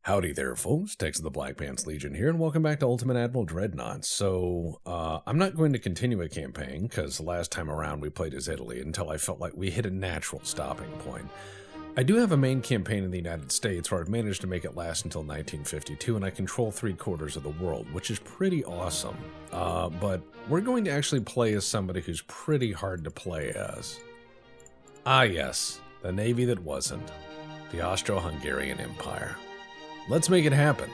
Howdy there, folks. Tex of the Black Pants Legion here, and welcome back to Ultimate Admiral Dreadnoughts. So, I'm not going to continue a campaign, because the last time around we played as Italy until I felt like we hit a natural stopping point. I do have a main campaign in the United States where I've managed to make it last until 1952, and I control 3/4 of the world, which is pretty awesome. But we're going to actually play as somebody who's pretty hard to play as. Ah yes, the navy that wasn't. The Austro-Hungarian Empire. Let's make it happen.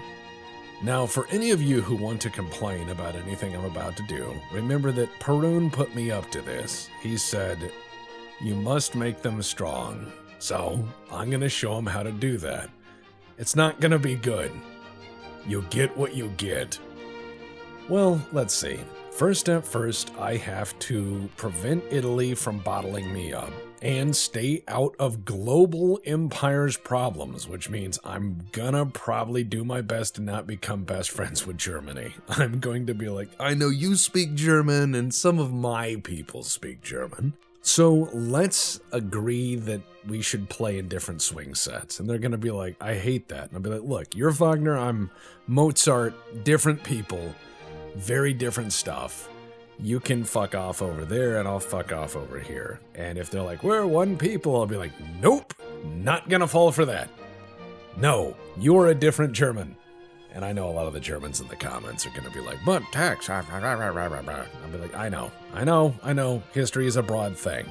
Now, for any of you who want to complain about anything I'm about to do, remember that Perun put me up to this. He said, you must make them strong. So, I'm going to show them how to do that. It's not going to be good. You get what you get. Well, let's see. First step first, I have to prevent Italy from bottling me up and stay out of global empire's problems, which means I'm gonna probably do my best to not become best friends with Germany. I'm going to be like, I know you speak German and some of my people speak German. So let's agree that we should play in different swing sets. And they're gonna be like, I hate that. And I'll be like, look, you're Wagner, I'm Mozart, different people, very different stuff. You can fuck off over there and I'll fuck off over here. And if they're like, we're one people, I'll be like, nope, not gonna fall for that. No, you're a different German. And I know a lot of the Germans in the comments are gonna be like, but Tex, I'll be like, I know, history is a broad thing.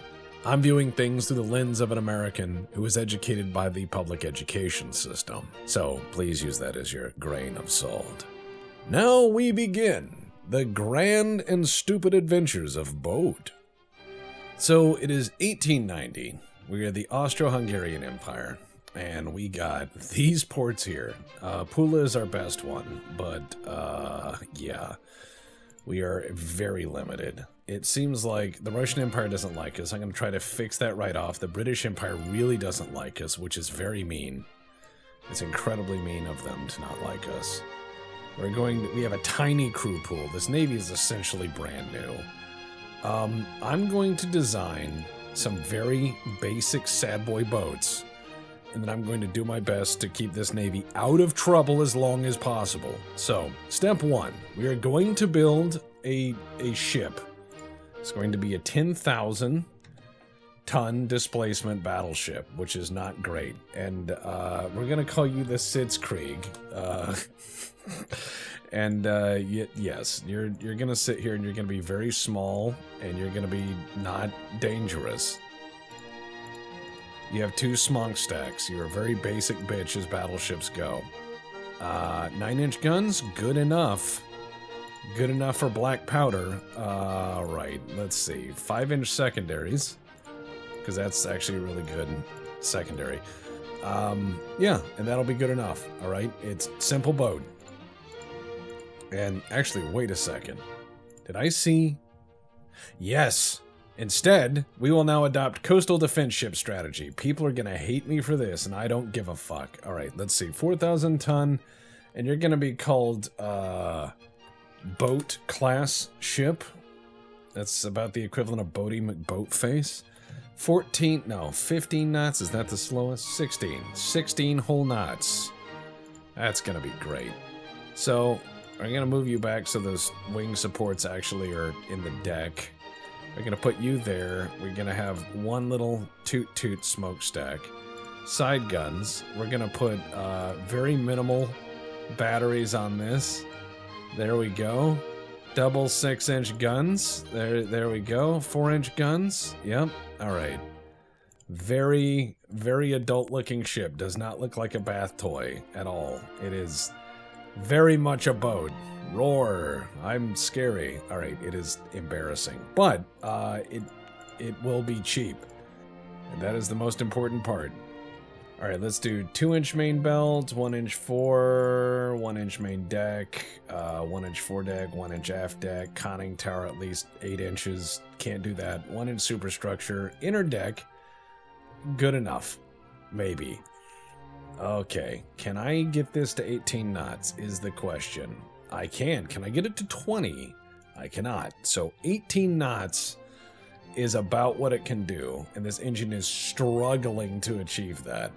I'm viewing things through the lens of an American who was educated by the public education system. So please use that as your grain of salt. Now we begin. The grand and stupid adventures of Boat. So it is 1890. We are the Austro-Hungarian Empire, and we got these ports here. Pula is our best one, but yeah, we are very limited. It seems like the Russian Empire doesn't like us. I'm going to try to fix that right off. The British Empire really doesn't like us, which is very mean. It's incredibly mean of them to not like us. We have a tiny crew pool. This navy is essentially brand new. I'm going to design some very basic sad boy boats, and then I'm going to do my best to keep this navy out of trouble as long as possible. So, step one, we are going to build a ship. It's going to be a 10,000 ton displacement battleship, which is not great. And we're going to call you the Sitzkrieg. And yes, you're gonna sit here and you're gonna be very small and you're gonna be not dangerous. You have 2 smokestacks. You're a very basic bitch as battleships go. 9-inch guns, good enough. Good enough for black powder. Right, let's see. 5-inch secondaries, because that's actually a really good secondary. Yeah, and that'll be good enough. All right, it's simple boat. And actually, wait a second. Did I see? Yes. Instead, we will now adopt coastal defense ship strategy. People are going to hate me for this, and I don't give a fuck. All right, let's see. 4,000 ton, and you're going to be called boat class ship. That's about the equivalent of Bodie McBoatface. 15 knots. Is that the slowest? 16 whole knots. That's going to be great. So I'm going to move you back so those wing supports actually are in the deck. We're going to put you there. We're going to have one little toot smokestack. Side guns. We're going to put very minimal batteries on this. There we go. Double 6-inch guns. There we go. 4-inch guns. Yep. All right. Very, very adult-looking ship. Does not look like a bath toy at all. It is very much a boat. Roar. I'm scary. All right, it is embarrassing, but it will be cheap. And that is the most important part. All right, let's do 2-inch main belt, 1-inch fore, 1-inch main deck, 1-inch foredeck, 1-inch aft deck, conning tower at least 8 inches. Can't do that. 1-inch superstructure, inner deck. Good enough. Maybe. Okay, can I get this to 18 knots is the question. I can. Can I get it to 20? I cannot. So 18 knots is about what it can do, and this engine is struggling to achieve that.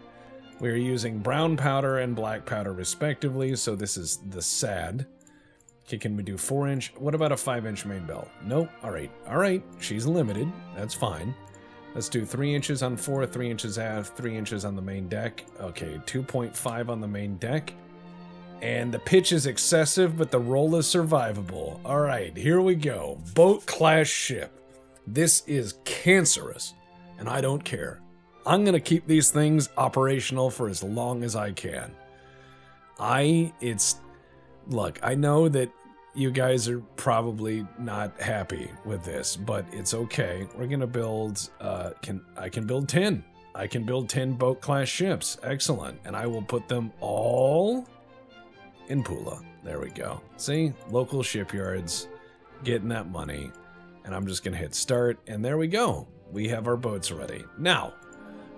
We're using brown powder and black powder respectively, so this is the SAD. Okay, can we do 4-inch? What about a 5-inch main belt? Nope. All right, she's limited. That's fine. Let's do 3 inches on fore, 3 inches aft, 3 inches on the main deck. Okay, 2.5 on the main deck. And the pitch is excessive, but the roll is survivable. All right, here we go. Boat class ship. This is cancerous, and I don't care. I'm going to keep these things operational for as long as I can. Look, I know that you guys are probably not happy with this, but it's okay. We're going to build, I can build 10. I can build 10 boat class ships. Excellent. And I will put them all in Pula. There we go. See, local shipyards, getting that money. And I'm just going to hit start, and there we go. We have our boats ready. Now,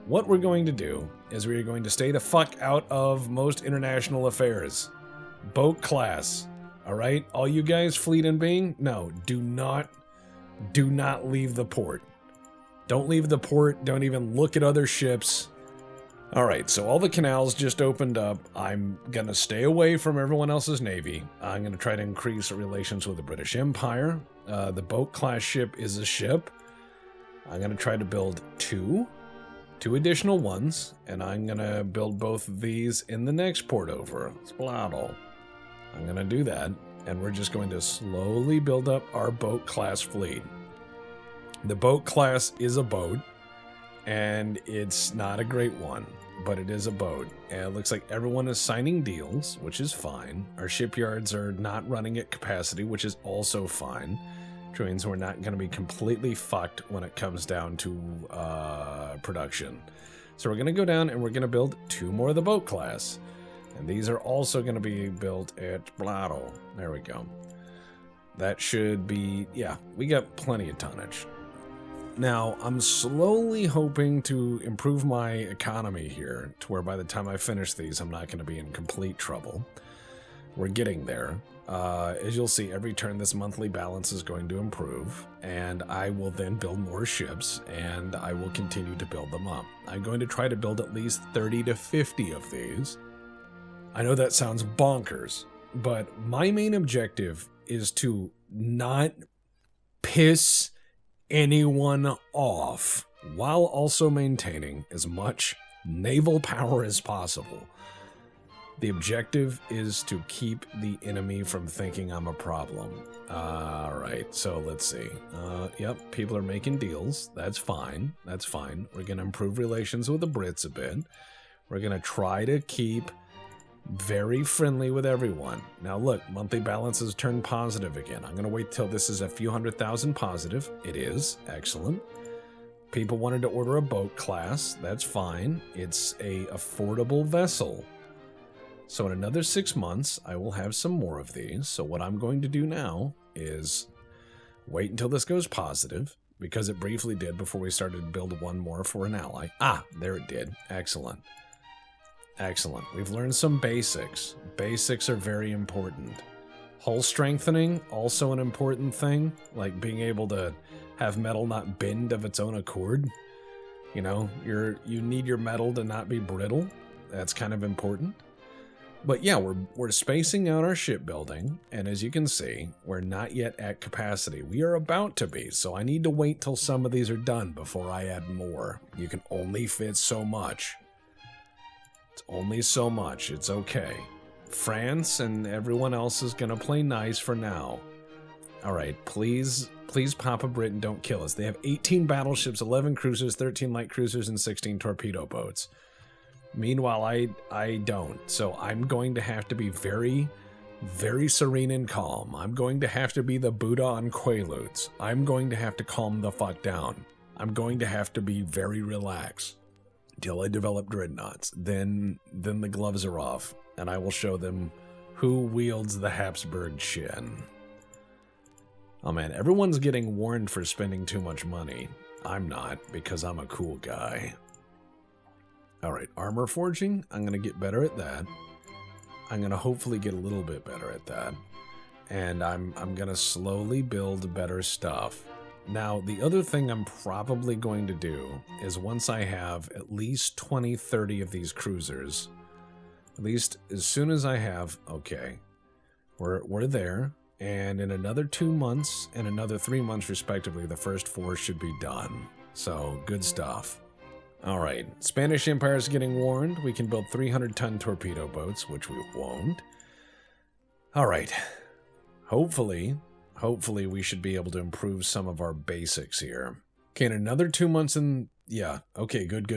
what we're going to do is we're going to stay the fuck out of most international affairs. Boat class. All right? All you guys, fleet and Bing, no, do not leave the port. Don't leave the port. Don't even look at other ships. All right, so all the canals just opened up. I'm going to stay away from everyone else's navy. I'm going to try to increase relations with the British Empire. The boat class ship is a ship. I'm going to try to build two additional ones, and I'm going to build both of these in the next port over. Spladdle. I'm going to do that, and we're just going to slowly build up our boat class fleet. The boat class is a boat, and it's not a great one, but it is a boat. And it looks like everyone is signing deals, which is fine. Our shipyards are not running at capacity, which is also fine. Which means we're not going to be completely fucked when it comes down to production. So we're going to go down and we're going to build 2 more of the boat class. And these are also going to be built at Blado. There we go. That should be, yeah, we got plenty of tonnage. Now, I'm slowly hoping to improve my economy here to where by the time I finish these, I'm not going to be in complete trouble. We're getting there. As you'll see, every turn this monthly balance is going to improve, and I will then build more ships, and I will continue to build them up. I'm going to try to build at least 30 to 50 of these. I know that sounds bonkers, but my main objective is to not piss anyone off while also maintaining as much naval power as possible. The objective is to keep the enemy from thinking I'm a problem. Alright, so let's see. Yep, people are making deals. That's fine. That's fine. We're going to improve relations with the Brits a bit. We're going to try to keep very friendly with everyone. Now look, monthly balances turn positive again. I'm going to wait till this is a few 100,000 positive. It is. Excellent. People wanted to order a boat class. That's fine. It's a affordable vessel. So in another 6 months, I will have some more of these. So what I'm going to do now is wait until this goes positive, because it briefly did before we started to build one more for an ally. Ah, there it did. Excellent. Excellent. We've learned some basics. Basics are very important. Hull strengthening, also an important thing, like being able to have metal not bend of its own accord. You know, you need your metal to not be brittle. That's kind of important. But yeah, we're spacing out our shipbuilding, and as you can see, we're not yet at capacity. We are about to be, so I need to wait till some of these are done before I add more. You can only fit so much. It's only so much. It's okay. France and everyone else is gonna play nice for now. Alright, please Papa Britain, don't kill us. They have 18 battleships, 11 cruisers, 13 light cruisers, and 16 torpedo boats. Meanwhile, I don't. So I'm going to have to be very Very serene and calm. I'm going to have to be the Buddha on Quaaludes. I'm going to have to calm the fuck down. I'm going to have to be very relaxed till I develop dreadnoughts. Then the gloves are off, and I will show them who wields the Habsburg chin. Oh man, everyone's getting warned for spending too much money. I'm not, because I'm a cool guy. Alright, armor forging. I'm going to get better at that. I'm going to hopefully get a little bit better at that. And I'm going to slowly build better stuff. Now, the other thing I'm probably going to do is once I have at least 20, 30 of these cruisers, at least as soon as I have, okay, we're there. And in another 2 months and another 3 months, respectively, the first 4 should be done. So, good stuff. All right, Spanish Empire is getting warned. We can build 300-ton torpedo boats, which we won't. All right. Hopefully we should be able to improve some of our basics here. Okay, in another 2 months and... yeah, okay, good.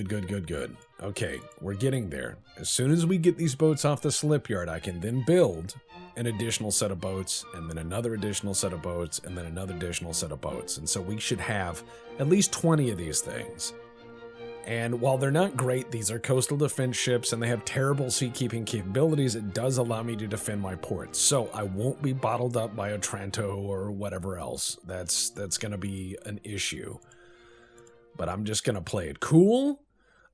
Okay, we're getting there. As soon as we get these boats off the slipyard, I can then build an additional set of boats, and then another additional set of boats, and then another additional set of boats. And so we should have at least 20 of these things. And while they're not great, these are coastal defense ships, and they have terrible seakeeping capabilities. It does allow me to defend my ports, so I won't be bottled up by Otranto or whatever else. That's going to be an issue. But I'm just going to play it cool.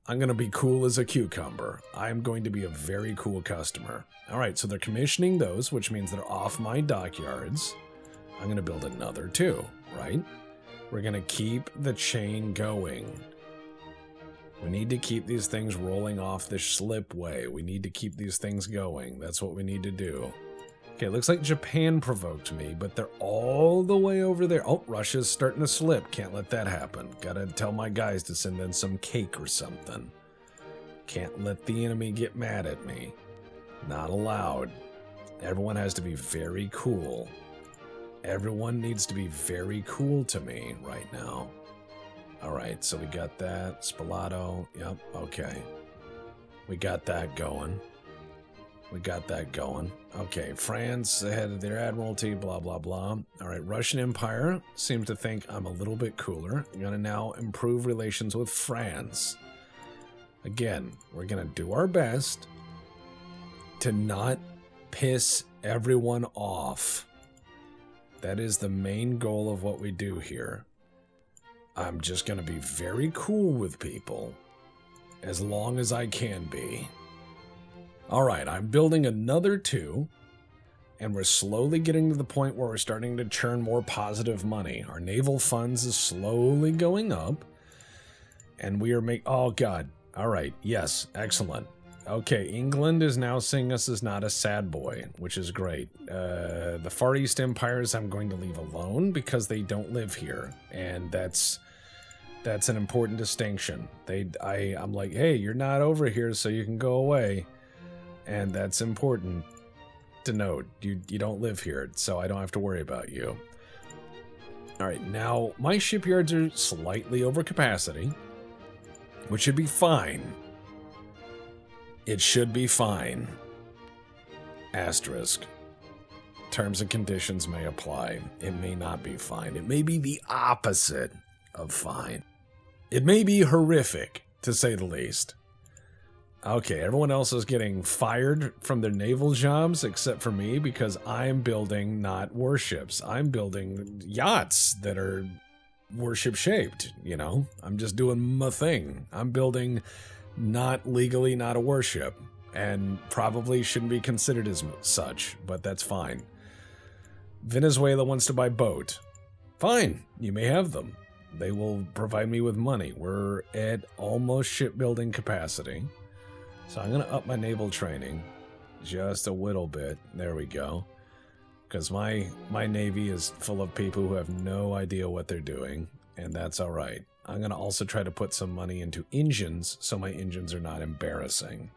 I'm going to be cool as a cucumber. I'm going to be a very cool customer. All right, so they're commissioning those, which means they're off my dockyards. I'm going to build another 2, right? We're going to keep the chain going. We need to keep these things rolling off the slipway. We need to keep these things going. That's what we need to do. Okay, it looks like Japan provoked me, but they're all the way over there. Oh, Russia's starting to slip. Can't let that happen. Gotta tell my guys to send in some cake or something. Can't let the enemy get mad at me. Not allowed. Everyone has to be very cool. Everyone needs to be very cool to me right now. Alright, so we got that. Spalato. Yep, okay. We got that going. Okay, France ahead of their admiralty, blah, blah, blah. Alright, Russian Empire seems to think I'm a little bit cooler. I'm going to now improve relations with France. Again, we're going to do our best to not piss everyone off. That is the main goal of what we do here. I'm just going to be very cool with people as long as I can be. Alright, I'm building another 2, and we're slowly getting to the point where we're starting to churn more positive money. Our naval funds is slowly going up, and we are oh god, alright, yes, excellent. Okay, England is now seeing us as not a sad boy, which is great. The Far East empires I'm going to leave alone because they don't live here, and that's an important distinction. I'm like, hey, you're not over here, so you can go away. And that's important to note. You don't live here, so I don't have to worry about you. Alright, now, my shipyards are slightly over capacity, which should be fine. It should be fine. Asterisk. Terms and conditions may apply. It may not be fine. It may be the opposite of fine. It may be horrific, to say the least. Okay, everyone else is getting fired from their naval jobs except for me because I'm building not warships. I'm building yachts that are warship-shaped, you know? I'm just doing my thing. I'm building not legally not a warship, and probably shouldn't be considered as such, but that's fine. Venezuela wants to buy boat. Fine, you may have them. They will provide me with money. We're at almost shipbuilding capacity. So I'm going to up my naval training just a little bit. There we go. Because my navy is full of people who have no idea what they're doing, and that's all right. I'm going to also try to put some money into engines so my engines are not embarrassing.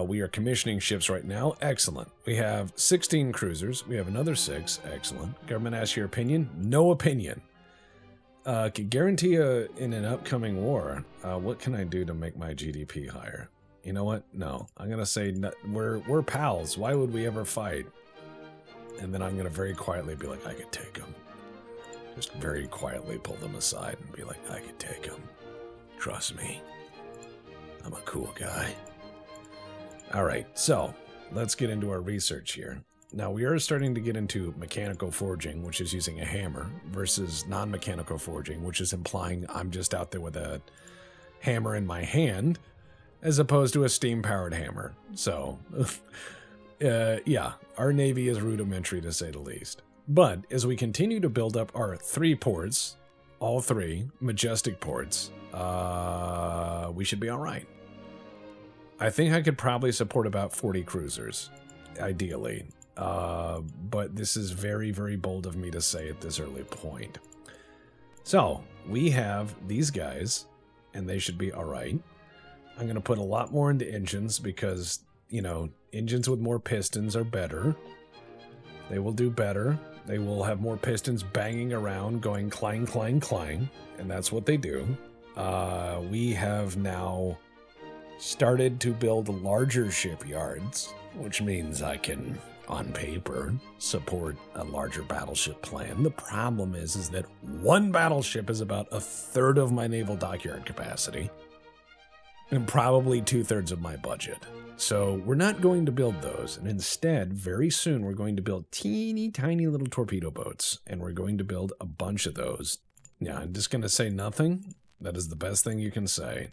We are commissioning ships right now. Excellent. We have 16 cruisers. We have another 6. Excellent. Government asks your opinion. No opinion. Could guarantee in an upcoming war. What can I do to make my GDP higher? You know what? No. I'm going to say we're pals. Why would we ever fight? And then I'm going to very quietly be like, I could take them. Just very quietly pull them aside and be like, I could take them. Trust me. I'm a cool guy. All right, so let's get into our research here. Now, we are starting to get into mechanical forging, which is using a hammer, versus non-mechanical forging, which is implying I'm just out there with a hammer in my hand, as opposed to a steam-powered hammer. So, yeah, our Navy is rudimentary, to say the least. But as we continue to build up our 3 ports, all 3 majestic ports, we should be all right. I think I could probably support about 40 cruisers, ideally. But this is very, very bold of me to say at this early point. So, we have these guys, and they should be alright. I'm going to put a lot more into engines because, you know, engines with more pistons are better. They will do better. They will have more pistons banging around, going clang, clang, clang, and that's what they do. We have now started to build larger shipyards, which means I can, on paper, support a larger battleship plan. The problem is that one battleship is about 1/3 of my naval dockyard capacity and probably 2/3 of my budget. So we're not going to build those, and instead, very soon, we're going to build teeny tiny little torpedo boats, and we're going to build a bunch of those. Yeah, I'm just going to say nothing. That is the best thing you can say.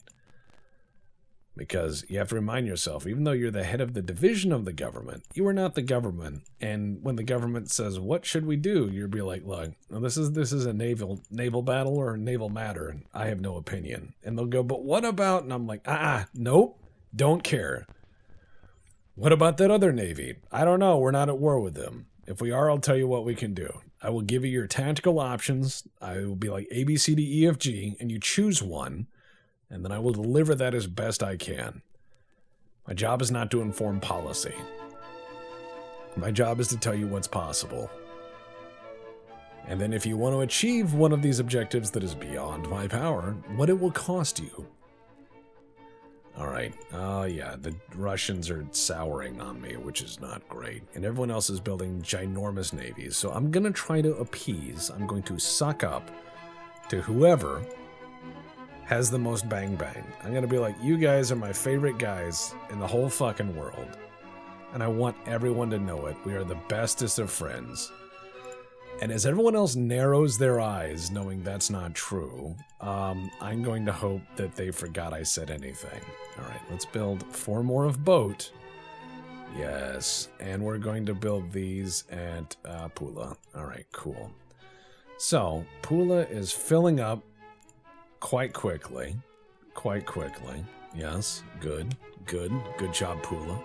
Because you have to remind yourself, even though you're the head of the division of the government, you are not the government. And when the government says, what should we do? You'll be like, look, well, this is a naval battle or a naval matter, and I have no opinion. And they'll go, but what about? And I'm like, nope, don't care. What about that other navy? I don't know, we're not at war with them. If we are, I'll tell you what we can do. I will give you your tactical options. I will be like A, B, C, D, E, F, G, and you choose one. And then I will deliver that as best I can. My job is not to inform policy. My job is to tell you what's possible. And then if you want to achieve one of these objectives that is beyond my power, what it will cost you. Alright, yeah, the Russians are souring on me, which is not great. And everyone else is building ginormous navies. So I'm going to try to appease, I'm going to suck up to whoever has the most bang bang. I'm gonna be like, you guys are my favorite guys in the whole fucking world. And I want everyone to know it. We are the bestest of friends. And as everyone else narrows their eyes, knowing that's not true, I'm going to hope that they forgot I said anything. Alright, let's build 4 more of boat. Yes, and we're going to build these at Pula. Alright, cool. So, Pula is filling up quite quickly. Yes, good job, Pula.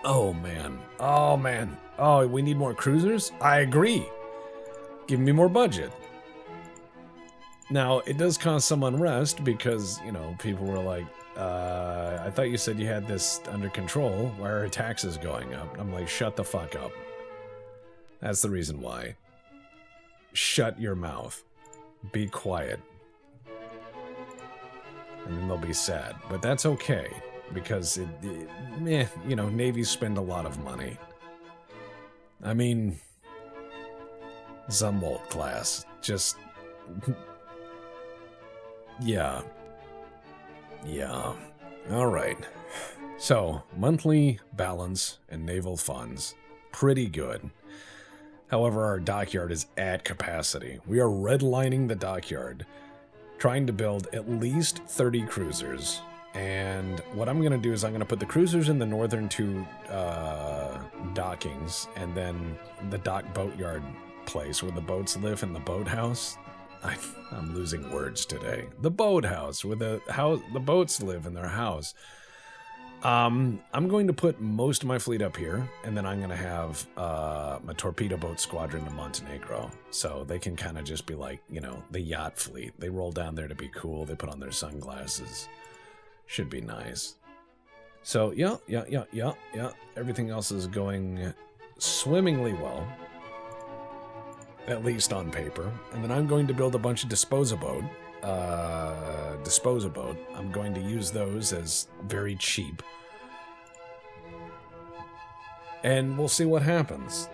Oh, man. Oh, we need more cruisers? I agree. Give me more budget. Now, it does cause some unrest because, you know, people were like, I thought you said you had this under control. Why are taxes going up? I'm like, shut the fuck up. That's the reason why. Shut your mouth. Be quiet. And then they'll be sad. But that's okay. Because, you know, navies spend a lot of money. I mean, Zumwalt class. Just... yeah. Alright. So, monthly balance and naval funds. Pretty good. However, our dockyard is at capacity. We are redlining the dockyard, trying to build at least 30 cruisers. And what I'm going to do is I'm going to put the cruisers in the northern 2 dockings, and then the dock boatyard place where the boats live in the boathouse. I'm losing words today. The boathouse, where the boats live in their house. I'm going to put most of my fleet up here, and then I'm going to have my torpedo boat squadron in Montenegro. So they can kind of just be like, you know, the yacht fleet. They roll down there to be cool. They put on their sunglasses. Should be nice. So, yeah. Everything else is going swimmingly well. At least on paper. And then I'm going to build a bunch of disposaboat. I'm going to use those as very cheap. And we'll see what happens.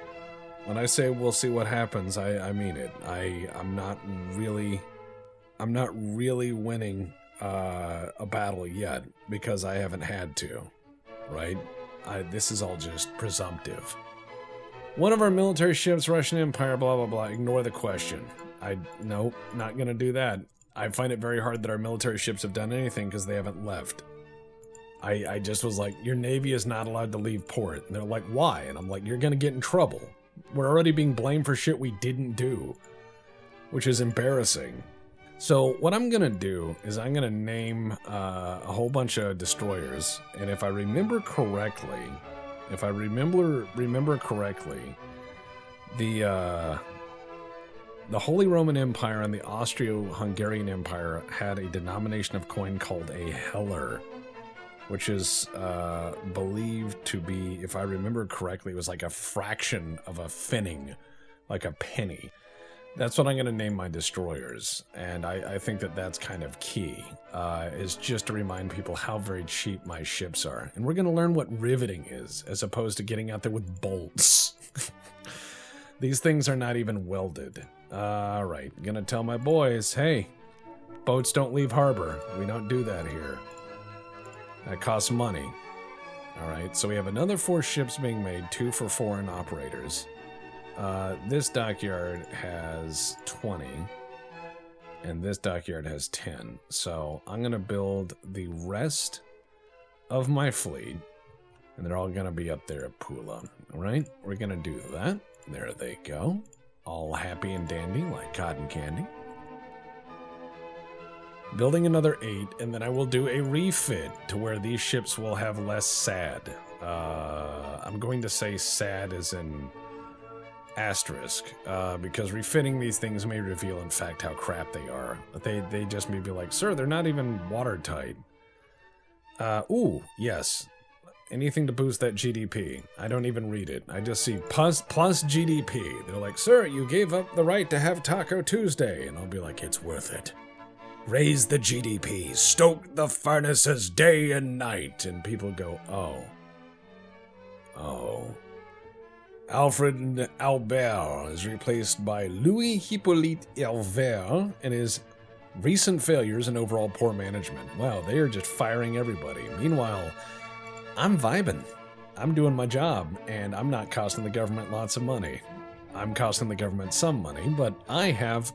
When I say we'll see what happens, I mean it. I'm not really winning a battle yet because I haven't had to, right? This is all just presumptive. One of our military ships, Russian Empire, blah, blah, blah. Ignore the question. Nope, not gonna do that. I find it very hard that our military ships have done anything because they haven't left. I just was like, your Navy is not allowed to leave port. And they're like, why? And I'm like, you're gonna get in trouble. We're already being blamed for shit we didn't do, which is embarrassing. So what I'm gonna do is I'm gonna name a whole bunch of destroyers, and if I remember correctly, the Holy Roman Empire and the Austria-Hungarian Empire had a denomination of coin called a heller, which is believed to be, if I remember correctly, it was like a fraction of a pfennig, like a penny. That's what I'm going to name my destroyers, and I think that that's kind of key, is just to remind people how very cheap my ships are. And we're going to learn what riveting is, as opposed to getting out there with bolts. These things are not even welded. Alright, gonna tell my boys, hey, boats don't leave harbor. We don't do that here. That costs money. Alright, so we have another 4 ships being made, 2 for foreign operators. This dockyard has 20, and this dockyard has 10. So I'm gonna build the rest of my fleet, and they're all gonna be up there at Pula. Alright, we're gonna do that. There they go. All happy and dandy like cotton candy. Building another 8, and then I will do a refit to where these ships will have less SAD. I'm going to say SAD as in asterisk, because refitting these things may reveal, in fact, how crap they are. They just may be like, sir, they're not even watertight. Ooh, yes. Anything to boost that GDP. I don't even read it. I just see plus GDP. They're like, sir, you gave up the right to have Taco Tuesday. And I'll be like, it's worth it. Raise the GDP. Stoke the furnaces day and night. And people go, oh. Alfred Albert is replaced by Louis Hippolyte Albert and his recent failures and overall poor management. Wow, they are just firing everybody. Meanwhile, I'm vibing. I'm doing my job, and I'm not costing the government lots of money. I'm costing the government some money, but I have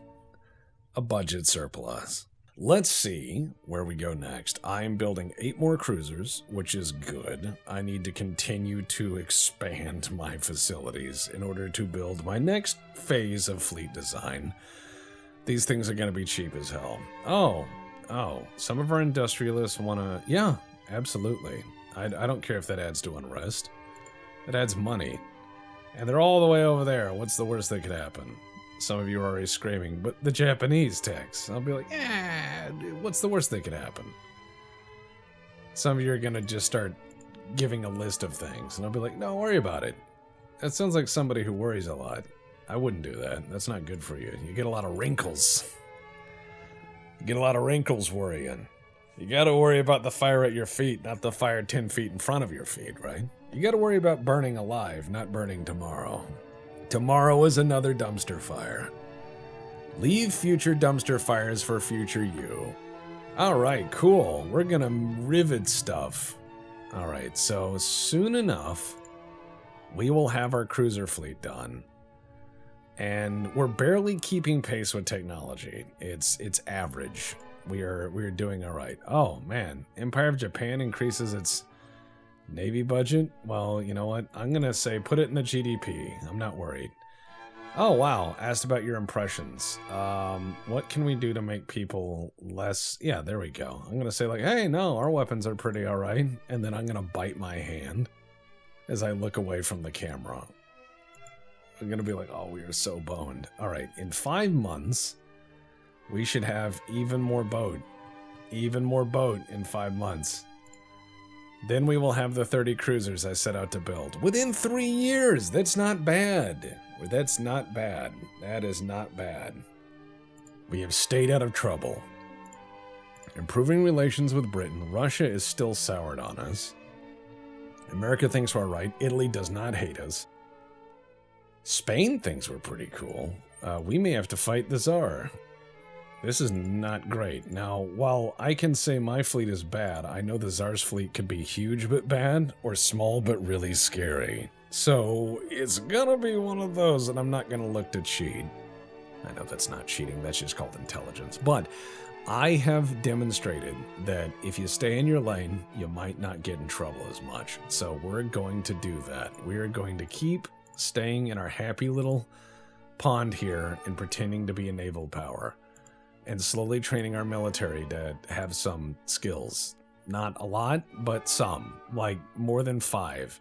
a budget surplus. Let's see where we go next. I'm building 8 more cruisers, which is good. I need to continue to expand my facilities in order to build my next phase of fleet design. These things are going to be cheap as hell. Oh, some of our industrialists want to... Yeah, absolutely. I don't care if that adds to unrest. It adds money. And they're all the way over there. What's the worst that could happen? Some of you are already screaming, but the Japanese tax. I'll be like, what's the worst that could happen? Some of you are going to just start giving a list of things. And I'll be like, don't worry about it. That sounds like somebody who worries a lot. I wouldn't do that. That's not good for you. You get a lot of wrinkles. You get a lot of wrinkles worrying. You gotta worry about the fire at your feet, not the fire 10 feet in front of your feet, right? You gotta worry about burning alive, not burning tomorrow. Tomorrow is another dumpster fire. Leave future dumpster fires for future you. Alright, cool. We're gonna rivet stuff. Alright, so soon enough, we will have our cruiser fleet done. And we're barely keeping pace with technology. It's average. We're doing all right. Oh man, Empire of Japan increases its Navy budget. Well, you know what? I'm gonna say put it in the GDP. I'm not worried. Oh wow, asked about your impressions. What can we do to make people less? Yeah, there we go. I'm gonna say like, hey, no, our weapons are pretty all right, and then I'm gonna bite my hand as I look away from the camera. I'm gonna be like, oh, we are so boned. All right, in 5 months. We should have even more boat in 5 months. Then we will have the 30 cruisers I set out to build. Within 3 years! That's not bad. That's not bad. That is not bad. We have stayed out of trouble. Improving relations with Britain. Russia is still soured on us. America thinks we're right. Italy does not hate us. Spain thinks we're pretty cool. We may have to fight the Tsar. This is not great. Now, while I can say my fleet is bad, I know the Tsar's fleet could be huge but bad, or small but really scary. So, it's gonna be one of those, and I'm not gonna look to cheat. I know that's not cheating, that's just called intelligence. But I have demonstrated that if you stay in your lane, you might not get in trouble as much. So we're going to do that. We're going to keep staying in our happy little pond here and pretending to be a naval power. And slowly training our military to have some skills. Not a lot, but some. Like, more than 5.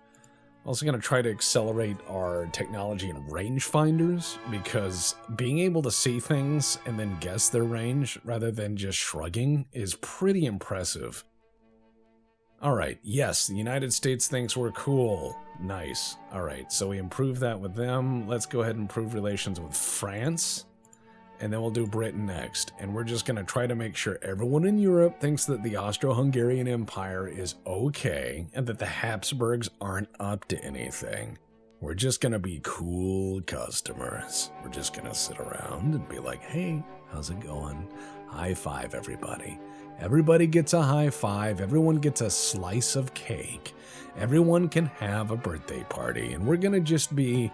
Also going to try to accelerate our technology in rangefinders, because being able to see things and then guess their range rather than just shrugging is pretty impressive. Alright, yes, the United States thinks we're cool. Nice. Alright, so we improved that with them. Let's go ahead and improve relations with France. And then we'll do Britain next. And we're just going to try to make sure everyone in Europe thinks that the Austro-Hungarian Empire is okay and that the Habsburgs aren't up to anything. We're just going to be cool customers. We're just going to sit around and be like, hey, how's it going? High five, everybody. Everybody gets a high five. Everyone gets a slice of cake. Everyone can have a birthday party. And we're going to just be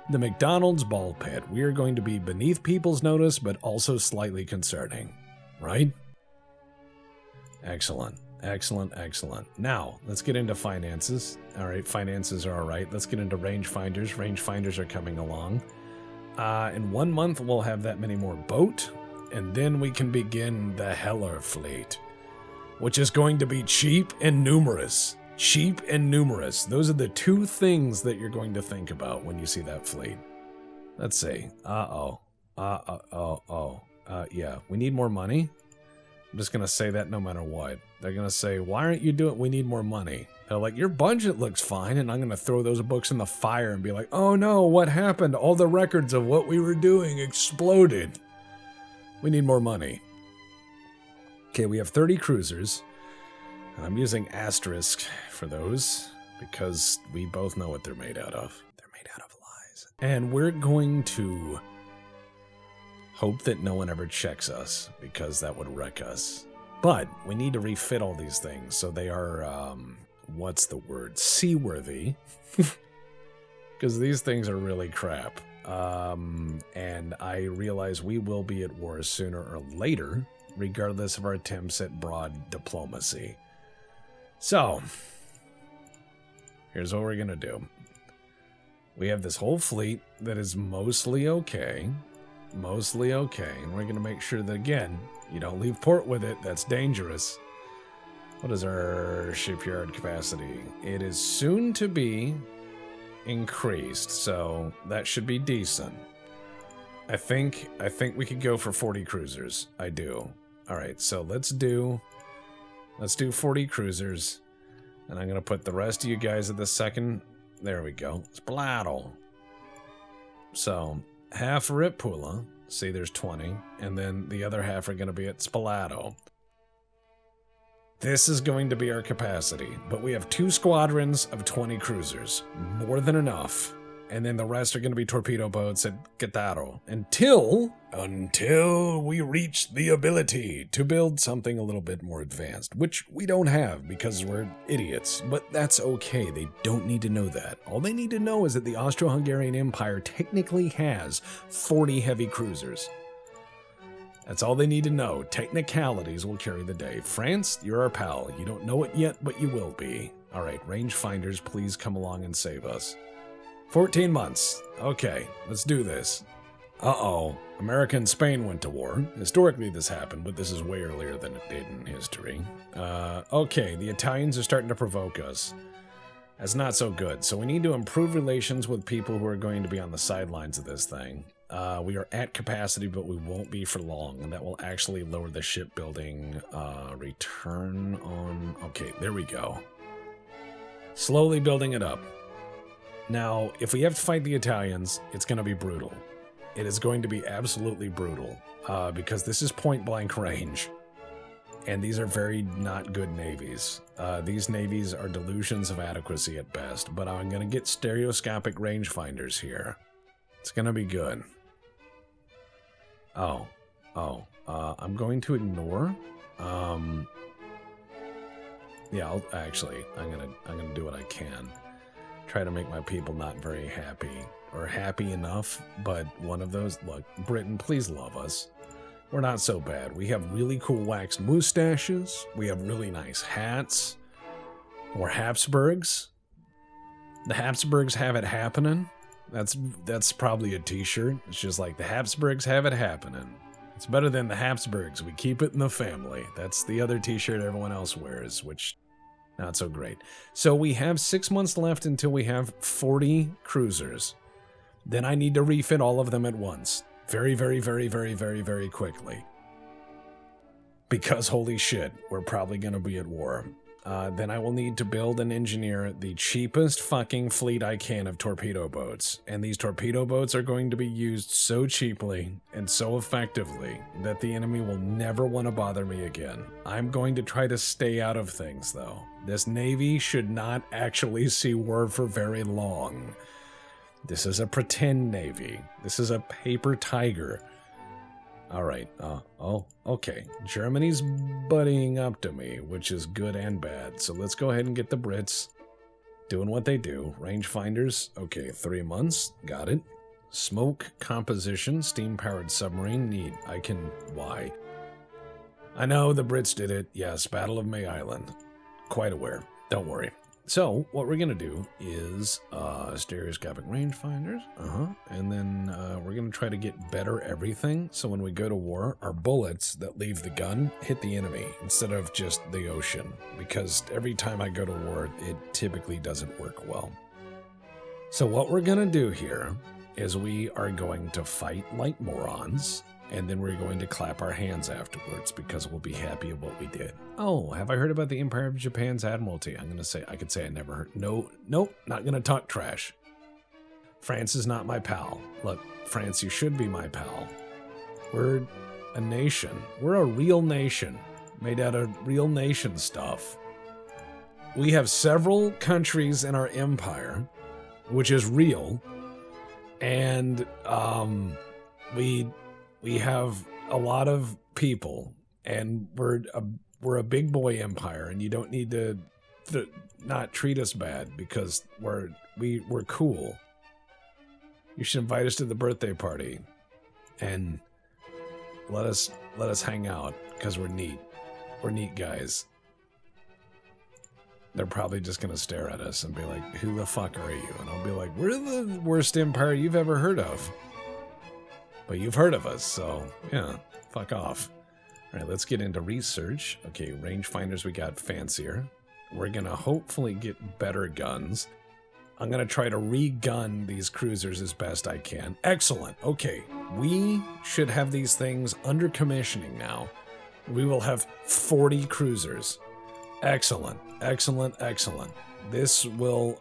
the McDonald's ball pit. We are going to be beneath people's notice, but also slightly concerning, right? Excellent, excellent, excellent. Now, let's get into finances. All right, finances are all right. Let's get into rangefinders. Rangefinders are coming along. In 1 month, we'll have that many more boat, and then we can begin the Heller fleet, which is going to be cheap and numerous. Cheap and numerous. Those are the 2 things that you're going to think about when you see that fleet. Let's see. Yeah, we need more money. I'm just going to say that no matter what. They're going to say, why aren't you doing it? We need more money. They're like, your budget looks fine, and I'm going to throw those books in the fire and be like, oh no, what happened? All the records of what we were doing exploded. We need more money. Okay, we have 30 cruisers. And I'm using asterisk for those because we both know what they're made out of. They're made out of lies. And we're going to hope that no one ever checks us because that would wreck us. But we need to refit all these things so they are, what's the word? Seaworthy. Because these things are really crap. And I realize we will be at war sooner or later, regardless of our attempts at broad diplomacy. So, here's what we're going to do. We have this whole fleet that is mostly okay. Mostly okay. And we're going to make sure that, again, you don't leave port with it. That's dangerous. What is our shipyard capacity? It is soon to be increased, so that should be decent. I think we could go for 40 cruisers. I do. All right, so let's do 40 cruisers, and I'm going to put the rest of you guys at the second. There we go. Splattle. So, half are at Pula. See, there's 20. And then the other half are going to be at Spalato. This is going to be our capacity, but we have 2 squadrons of 20 cruisers. More than enough. And then the rest are going to be torpedo boats at Gataro. Until we reach the ability to build something a little bit more advanced, which we don't have because we're idiots. But that's okay. They don't need to know that. All they need to know is that the Austro-Hungarian Empire technically has 40 heavy cruisers. That's all they need to know. Technicalities will carry the day. France, you're our pal. You don't know it yet, but you will be. All right, rangefinders, please come along and save us. 14 months. Okay, let's do this. Uh-oh. America and Spain went to war. Historically this happened, but this is way earlier than it did in history. Okay, the Italians are starting to provoke us. That's not so good. So we need to improve relations with people who are going to be on the sidelines of this thing. We are at capacity, but we won't be for long, and that will actually lower the shipbuilding return on... Okay, there we go. Slowly building it up. Now, if we have to fight the Italians, it's going to be brutal. It is going to be absolutely brutal, because this is point-blank range. And these are very not good navies. These navies are delusions of adequacy at best, but I'm going to get stereoscopic rangefinders here. It's going to be good. I'm going to ignore. Yeah, I'm gonna do what I can. Try to make my people not very happy, or happy enough, but one of those. Look, Britain, please love us. We're not so bad. We have really cool waxed mustaches. We have really nice hats. We're Habsburgs. The Habsburgs have it happening. That's probably a t-shirt. It's just like the Habsburgs have it happening. It's better than the Habsburgs. We keep it in the family. That's the other t-shirt everyone else wears, which not so great. So we have 6 months left until we have 40 cruisers. Then I need to refit all of them at once. Very, very, very, very, very, very quickly. Because holy shit, we're probably going to be at war. Then I will need to build and engineer the cheapest fucking fleet I can of torpedo boats. And these torpedo boats are going to be used so cheaply and so effectively that the enemy will never want to bother me again. I'm going to try to stay out of things, though. This navy should not actually see war for very long. This is a pretend navy. This is a paper tiger. All right. Okay. Germany's buddying up to me, which is good and bad. So let's go ahead and get the Brits doing what they do. Rangefinders. Okay, 3 months. Got it. Smoke composition. Steam-powered submarine. Need. Why? I know the Brits did it. Yes, Battle of May Island. Quite aware. Don't worry. So, what we're going to do is stereoscopic rangefinders, and then we're going to try to get better everything, so when we go to war, our bullets that leave the gun hit the enemy instead of just the ocean, because every time I go to war, it typically doesn't work well. So what we're going to do here is we are going to fight like morons, and then we're going to clap our hands afterwards because we'll be happy at what we did. Oh, have I heard about the Empire of Japan's Admiralty? I could say I never heard. Nope, not gonna talk trash. France is not my pal. Look, France, you should be my pal. We're a nation. We're a real nation made out of real nation stuff. We have several countries in our empire, which is real, and we have a lot of people, and we're a big boy empire, and you don't need to not treat us bad because we're cool. You should invite us to the birthday party, and let us hang out because we're neat. We're neat guys. They're probably just gonna stare at us and be like, "Who the fuck are you?" And I'll be like, "We're the worst empire you've ever heard of." But you've heard of us, so yeah, fuck off. All right, let's get into research. Okay, rangefinders, we got fancier. We're gonna hopefully get better guns. I'm gonna try to re-gun these cruisers as best I can. Excellent, okay. We should have these things under commissioning now. We will have 40 cruisers. Excellent, excellent, excellent. This will,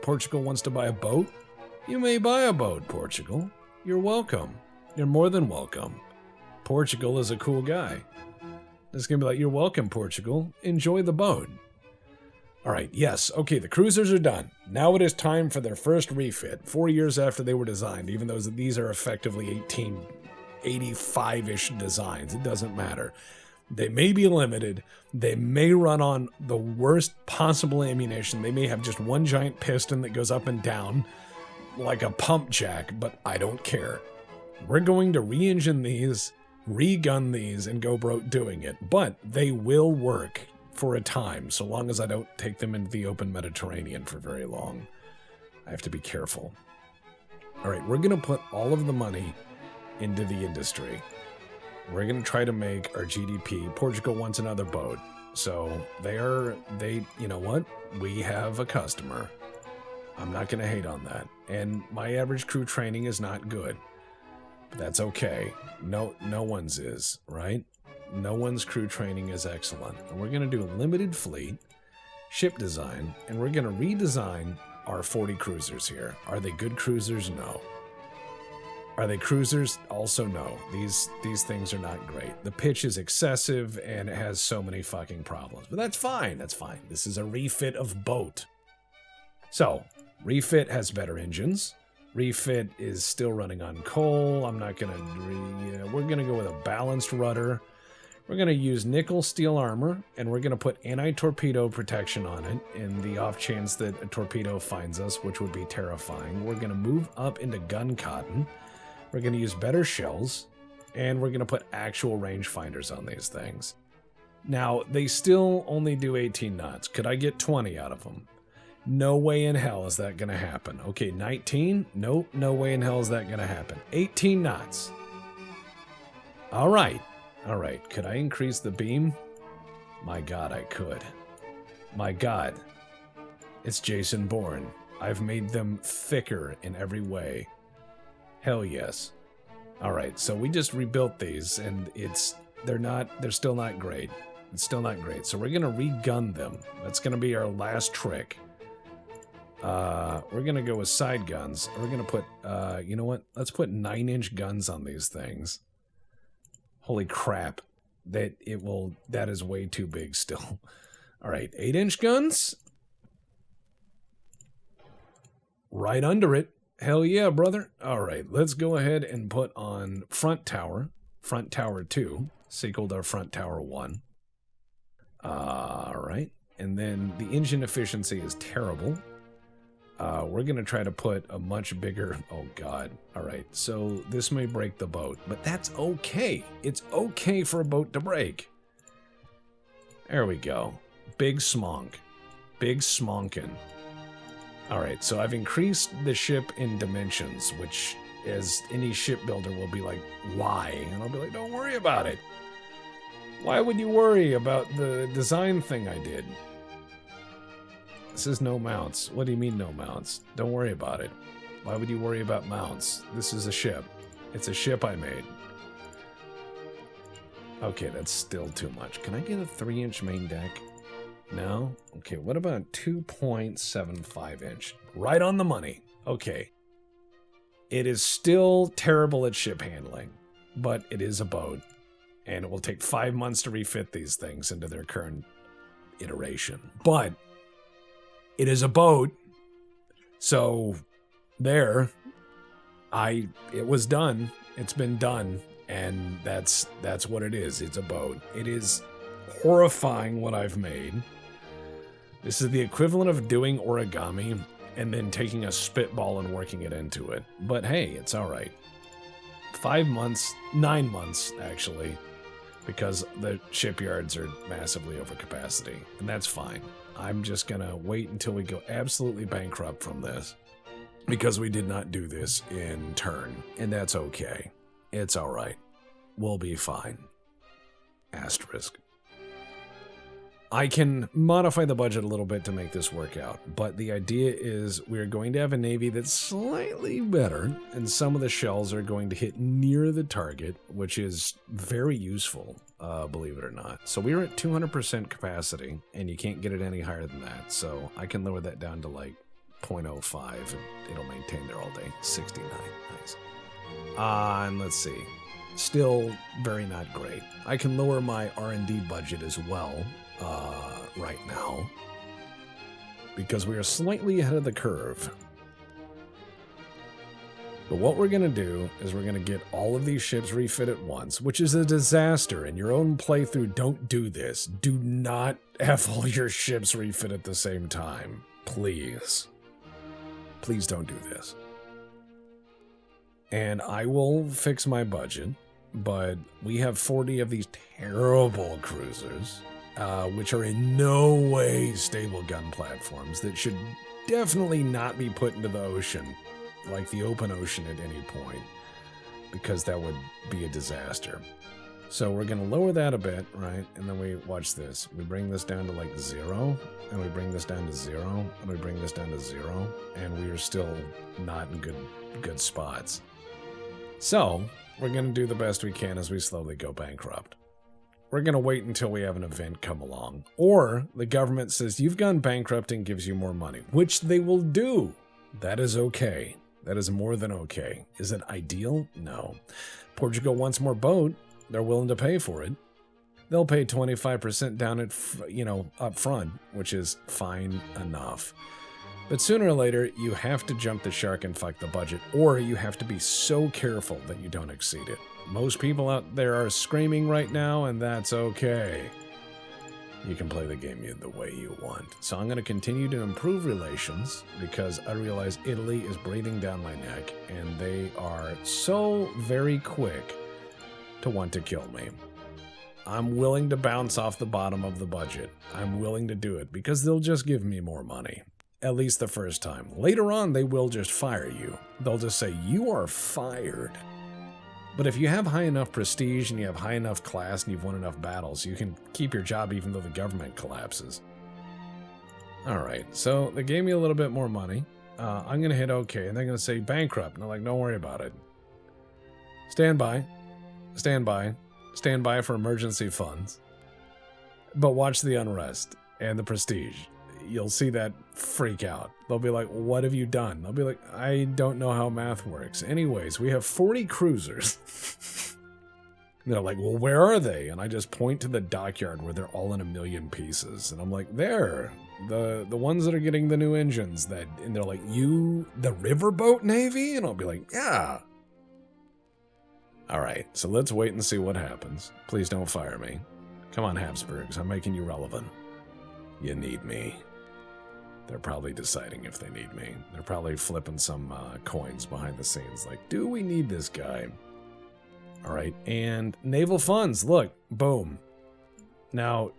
Portugal wants to buy a boat? You may buy a boat, Portugal. You're welcome. You're more than welcome. Portugal is a cool guy. It's gonna be like, you're welcome, Portugal. Enjoy the boat. All right, yes, okay, the cruisers are done. Now it is time for their first refit, 4 years after they were designed, even though these are effectively 1885-ish designs. It doesn't matter. They may be limited. They may run on the worst possible ammunition. They may have just one giant piston that goes up and down like a pump jack, but I don't care. We're going to re-engine these, re-gun these, and go broke doing it. But they will work for a time, so long as I don't take them into the open Mediterranean for very long. I have to be careful. All right, we're going to put all of the money into the industry. We're going to try to make our GDP. Portugal wants another boat. So you know what? We have a customer. I'm not going to hate on that. And my average crew training is not good. But that's okay. No one's is, right? No one's crew training is excellent. And we're going to do a limited fleet, ship design, and we're going to redesign our 40 cruisers here. Are they good cruisers? No. Are they cruisers? Also no. These things are not great. The pitch is excessive and it has so many fucking problems. But that's fine. That's fine. This is a refit of boat. So, refit has better engines. Refit is still running on coal. I'm not going to... we're going to go with a balanced rudder. We're going to use nickel steel armor, and we're going to put anti-torpedo protection on it in the off chance that a torpedo finds us, which would be terrifying. We're going to move up into gun cotton. We're going to use better shells, and we're going to put actual rangefinders on these things. Now, they still only do 18 knots. Could I get 20 out of them? No way in hell is that going to happen. Okay, 19? Nope, no way in hell is that going to happen. 18 knots. All right. All right, could I increase the beam? My God, I could. My God. It's Jason Bourne. I've made them thicker in every way. Hell yes. All right, so we just rebuilt these, and they're still not great. It's still not great. So we're gonna re-gun them. That's gonna be our last trick. We're gonna go with side guns. We're gonna put, you know what? Let's put 9-inch guns on these things. Holy crap. That is way too big still. All right, 8-inch guns. Right under it. Hell yeah, brother. All right, let's go ahead and put on front tower 2, sequeled our front tower 1. All right, and then the engine efficiency is terrible. We're going to try to put a much bigger... Oh, God. All right, so this may break the boat, but that's okay. It's okay for a boat to break. There we go. Big smonk. Big smonkin'. All right, so I've increased the ship in dimensions, which, as any shipbuilder will be like, why? And I'll be like, don't worry about it. Why would you worry about the design thing I did? This is no mounts. What do you mean no mounts? Don't worry about it. Why would you worry about mounts? This is a ship. It's a ship I made. Okay, that's still too much. Can I get a 3-inch main deck? No? Okay, what about 2.75 inch? Right on the money. Okay. It is still terrible at ship handling, but it is a boat, and it will take 5 months to refit these things into their current iteration. But it is a boat, so there, it was done. It's been done, and that's what it is. It's a boat. It is horrifying what I've made. This is the equivalent of doing origami and then taking a spitball and working it into it. But hey, it's all right. 5 months, 9 months, actually, because the shipyards are massively over capacity, and that's fine. I'm just going to wait until we go absolutely bankrupt from this, because we did not do this in turn, and that's okay. It's all right. We'll be fine. Asterisk. I can modify the budget a little bit to make this work out, but the idea is we're going to have a navy that's slightly better, and some of the shells are going to hit near the target, which is very useful, believe it or not. So we're at 200% capacity, and you can't get it any higher than that, so I can lower that down to like 0.05, and it'll maintain there all day. 69, nice. And let's see. Still very not great. I can lower my R&D budget as well, right now, because we are slightly ahead of the curve. But what we're going to do is we're going to get all of these ships refit at once, which is a disaster. In your own playthrough, don't do this. Do not have all your ships refit at the same time. Please. Please don't do this. And I will fix my budget, but we have 40 of these terrible cruisers, which are in no way stable gun platforms that should definitely not be put into the ocean, like the open ocean at any point, because that would be a disaster. So we're going to lower that a bit, right? And then we watch this. We bring this down to like 0, and we bring this down to 0, and we bring this down to 0, and we are still not in good spots. So we're going to do the best we can as we slowly go bankrupt. We're going to wait until we have an event come along. Or the government says, you've gone bankrupt and gives you more money, which they will do. That is okay. That is more than okay. Is it ideal? No. Portugal wants more boat. They're willing to pay for it. They'll pay 25% down at, up front, which is fine enough. But sooner or later, you have to jump the shark and fuck the budget, or you have to be so careful that you don't exceed it. Most people out there are screaming right now, and that's okay. You can play the game the way you want. So I'm going to continue to improve relations, because I realize Italy is breathing down my neck, and they are so very quick to want to kill me. I'm willing to bounce off the bottom of the budget. I'm willing to do it, because they'll just give me more money. At least the first time. Later on, they will just fire you. They'll just say, you are fired. But if you have high enough prestige and you have high enough class and you've won enough battles, you can keep your job even though the government collapses. Alright, so they gave me a little bit more money. I'm going to hit OK, and they're going to say bankrupt. And I'm like, don't worry about it. Stand by. Stand by. Stand by for emergency funds. But watch the unrest and the prestige. You'll see that freak out. They'll be like, what have you done? They'll be like, I don't know how math works. Anyways, we have 40 cruisers. They're like, well, where are they? And I just point to the dockyard where they're all in a million pieces. And I'm like, there. The ones that are getting the new engines. And they're like, you, the riverboat navy? And I'll be like, yeah. All right, so let's wait and see what happens. Please don't fire me. Come on, Habsburgs. I'm making you relevant. You need me. They're probably deciding if they need me. They're probably flipping some coins behind the scenes like, do we need this guy? All right, and naval funds. Look, boom. Now,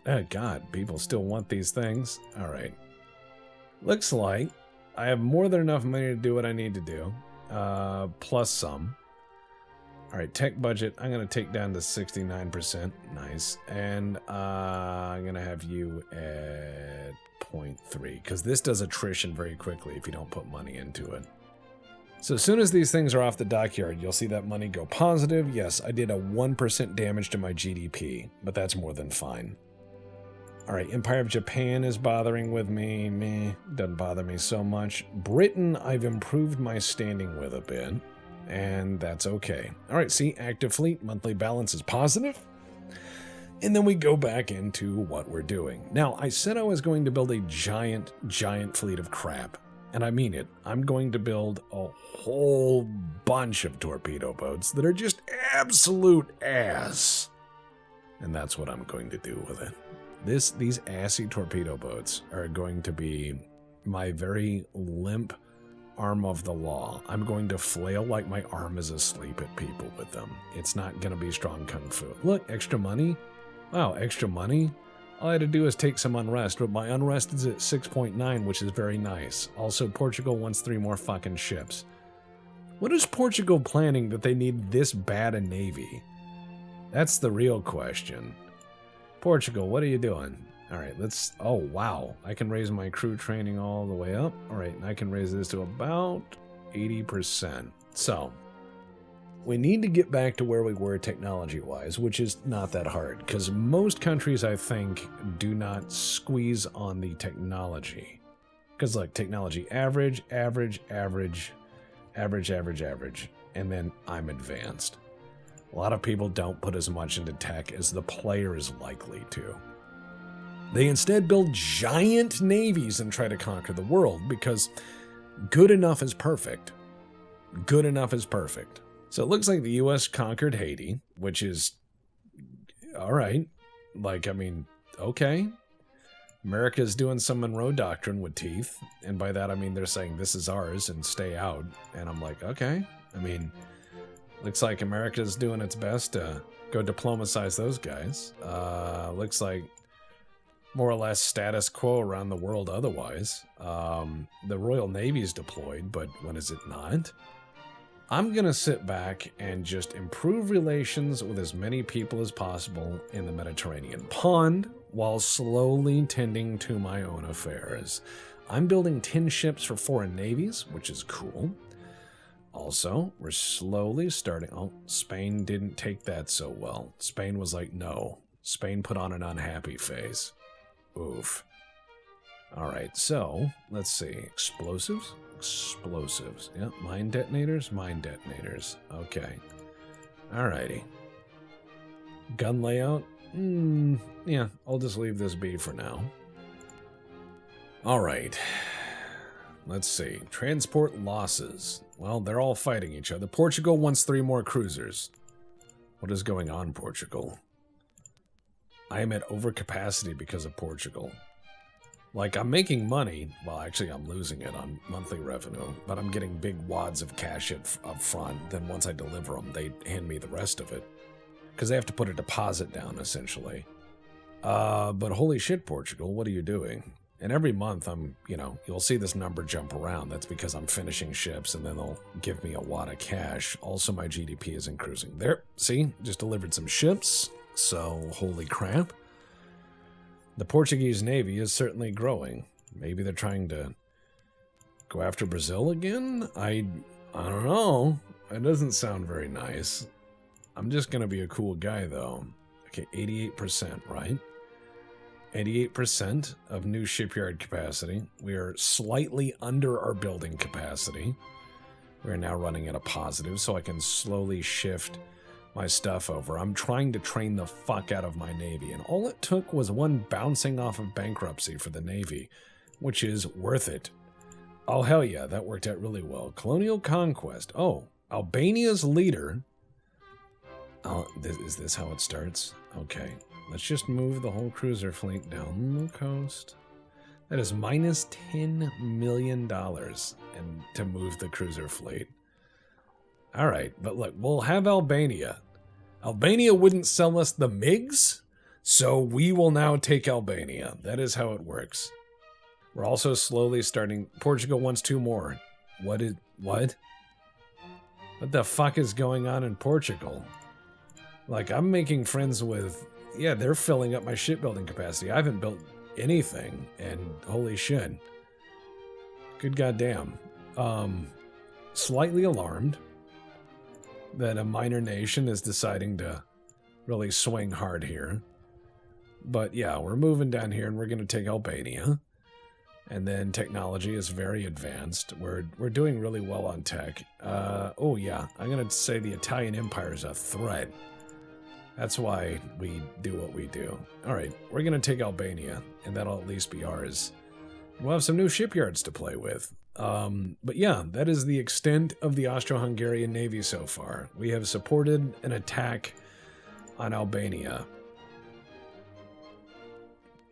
oh God, people still want these things. All right. Looks like I have more than enough money to do what I need to do, plus some. All right, tech budget, I'm going to take down to 69%. Nice. And I'm going to have you at 0.3, because this does attrition very quickly if you don't put money into it. So as soon as these things are off the dockyard, you'll see that money go positive. Yes, I did a 1% damage to my GDP, but that's more than fine. All right, Empire of Japan is bothering with me. Meh, doesn't bother me so much. Britain, I've improved my standing with a bit. And that's okay. All right, see, active fleet, monthly balance is positive. And then we go back into what we're doing. Now, I said I was going to build a giant, giant fleet of crap. And I mean it. I'm going to build a whole bunch of torpedo boats that are just absolute ass. And that's what I'm going to do with it. These assy torpedo boats are going to be my very limp arm of the law. I'm going to flail like my arm is asleep at people with them. It's not going to be strong kung fu. Look, extra money. Wow, extra money. All I had to do is take some unrest, but my unrest is at 6.9, which is very nice. Also, Portugal wants 3 more fucking ships. What is Portugal planning that they need this bad a navy? That's the real question. Portugal, what are you doing? All right, let's... Oh, wow. I can raise my crew training all the way up. All right, and I can raise this to about 80%. So, we need to get back to where we were technology-wise, which is not that hard, because most countries, I think, do not squeeze on the technology. Because, like, technology average, average, average, average, average, average, and then I'm advanced. A lot of people don't put as much into tech as the player is likely to. They instead build giant navies and try to conquer the world because good enough is perfect. Good enough is perfect. So it looks like the U.S. conquered Haiti, which is all right. Like, I mean, okay. America's doing some Monroe Doctrine with teeth. And by that, I mean, they're saying this is ours and stay out. And I'm like, okay. I mean, looks like America's doing its best to go diplomatize those guys. Looks like more or less status quo around the world otherwise. The Royal Navy's deployed, but when is it not? I'm going to sit back and just improve relations with as many people as possible in the Mediterranean pond while slowly tending to my own affairs. I'm building 10 ships for foreign navies, which is cool. Also, we're slowly starting... Oh, Spain didn't take that so well. Spain was like, no. Spain put on an unhappy face. Oof. Alright, so, let's see. Explosives? Explosives. Yep, mine detonators? Mine detonators. Okay. Alrighty. Gun layout? Yeah, I'll just leave this be for now. Alright. Let's see. Transport losses. Well, they're all fighting each other. Portugal wants 3 more cruisers. What is going on, Portugal? I am at overcapacity because of Portugal. Like, I'm making money. Well, actually, I'm losing it on monthly revenue, but I'm getting big wads of cash up front. Then once I deliver them, they hand me the rest of it. Because they have to put a deposit down, essentially. But holy shit, Portugal, what are you doing? And every month, you'll see this number jump around. That's because I'm finishing ships, and then they'll give me a wad of cash. Also, my GDP is increasing. There, see? Just delivered some ships. So, holy crap. The Portuguese Navy is certainly growing. Maybe they're trying to go after Brazil again? I don't know. It doesn't sound very nice. I'm just going to be a cool guy, though. Okay, 88%, right? 88% of new shipyard capacity. We are slightly under our building capacity. We are now running at a positive, so I can slowly shift my stuff over. I'm trying to train the fuck out of my Navy, and all it took was one bouncing off of bankruptcy for the Navy, which is worth it. Oh, hell yeah, that worked out really well. Colonial conquest. Oh, Albania's leader. Oh, is this how it starts? Okay, let's just move the whole cruiser fleet down the coast. That is minus $10 million to move the cruiser fleet. All right, but look, we'll have Albania. Albania wouldn't sell us the MiGs, so we will now take Albania. That is how it works. We're also slowly starting... Portugal wants 2 more. What? What the fuck is going on in Portugal? Like, I'm making friends with... Yeah, they're filling up my shipbuilding capacity. I haven't built anything, and holy shit. Good goddamn. Slightly alarmed that a minor nation is deciding to really swing hard here. But yeah, we're moving down here and we're going to take Albania. And then technology is very advanced. We're doing really well on tech. Oh yeah, I'm going to say the Italian Empire is a threat. That's why we do what we do. Alright, we're going to take Albania, and that'll at least be ours. We'll have some new shipyards to play with. But yeah, that is the extent of the Austro-Hungarian Navy so far. We have supported an attack on Albania.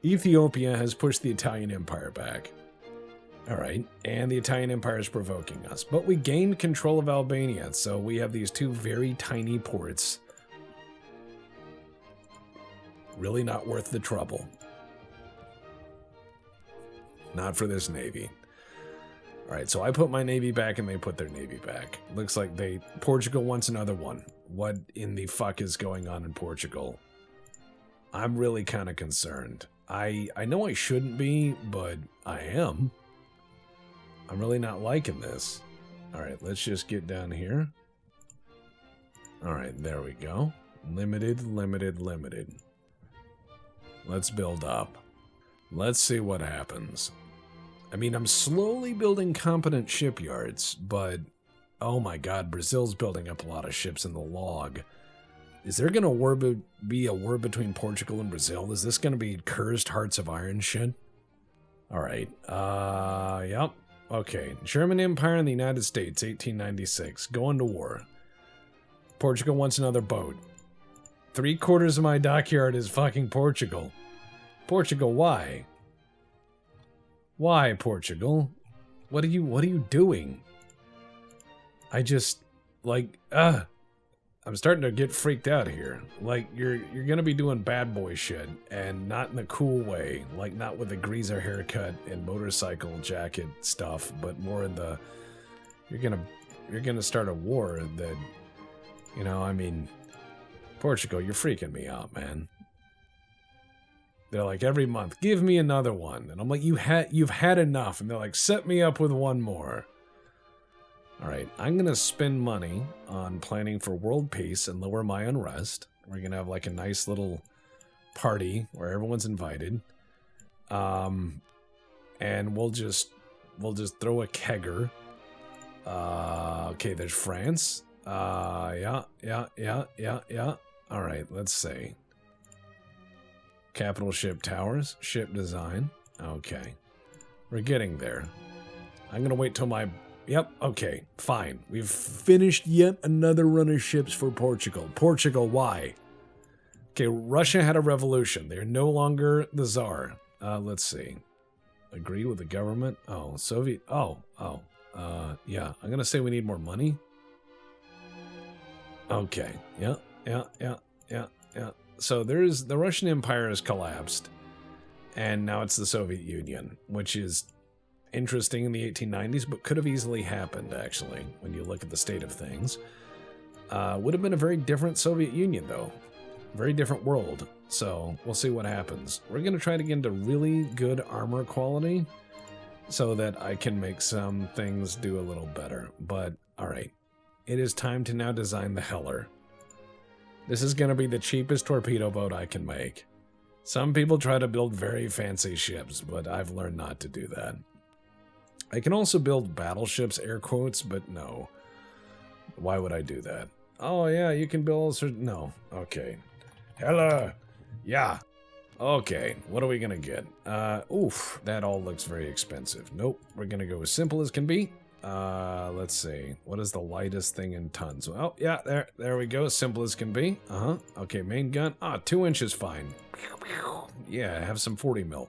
Ethiopia has pushed the Italian Empire back. Alright, and the Italian Empire is provoking us. But we gained control of Albania, so we have these 2 very tiny ports. Really not worth the trouble. Not for this Navy. Alright, so I put my Navy back and they put their Navy back. Looks like Portugal wants another one. What in the fuck is going on in Portugal? I'm really kind of concerned. I know I shouldn't be, but I am. I'm really not liking this. Alright, let's just get down here. Alright, there we go. Limited, limited, limited. Let's build up. Let's see what happens. I mean, I'm slowly building competent shipyards, but oh my god, Brazil's building up a lot of ships in the log. Is there going to be a war between Portugal and Brazil? Is this going to be cursed Hearts of Iron shit? Alright, yep. Okay, German Empire and the United States, 1896. Going to war. Portugal wants another boat. 3/4 of my dockyard is fucking Portugal. Portugal, why? Why, Portugal? What are you doing? I just, like, I'm starting to get freaked out here. Like, you're gonna be doing bad boy shit, and not in a cool way. Like, not with a greaser haircut and motorcycle jacket stuff, but more in the, you're gonna start a war that, I mean, Portugal, you're freaking me out, man. They're like, every month, give me another one. And I'm like, you've had enough. And they're like, set me up with one more. Alright, I'm going to spend money on planning for world peace and lower my unrest. We're going to have like a nice little party where everyone's invited. And we'll just throw a kegger. Okay, there's France. Yeah. All right, let's see. Capital ship towers, ship design. Okay, we're getting there. I'm gonna wait till my... Yep, okay, fine. We've finished yet another run of ships for Portugal. Portugal, why? Okay, Russia had a revolution. They're no longer the Tsar. Let's see. Agree with the government? Oh, Soviet... yeah, I'm gonna say we need more money. Okay, yeah. So the Russian Empire has collapsed, and now it's the Soviet Union, which is interesting in the 1890s, but could have easily happened, actually, when you look at the state of things. Would have been a very different Soviet Union, though. Very different world. So we'll see what happens. We're going to try to get into really good armor quality so that I can make some things do a little better. But, alright. It is time to now design the Heller. This is going to be the cheapest torpedo boat I can make. Some people try to build very fancy ships, but I've learned not to do that. I can also build battleships, air quotes, but no. Why would I do that? Oh yeah, you can build... No. Okay. Heller! Yeah. Okay, what are we going to get? Oof, that all looks very expensive. Nope, we're going to go as simple as can be. Let's see. What is the lightest thing in tons? Oh, yeah, there we go. Simple as can be. Okay, main gun. 2 inches fine. Yeah, have some 40 mil.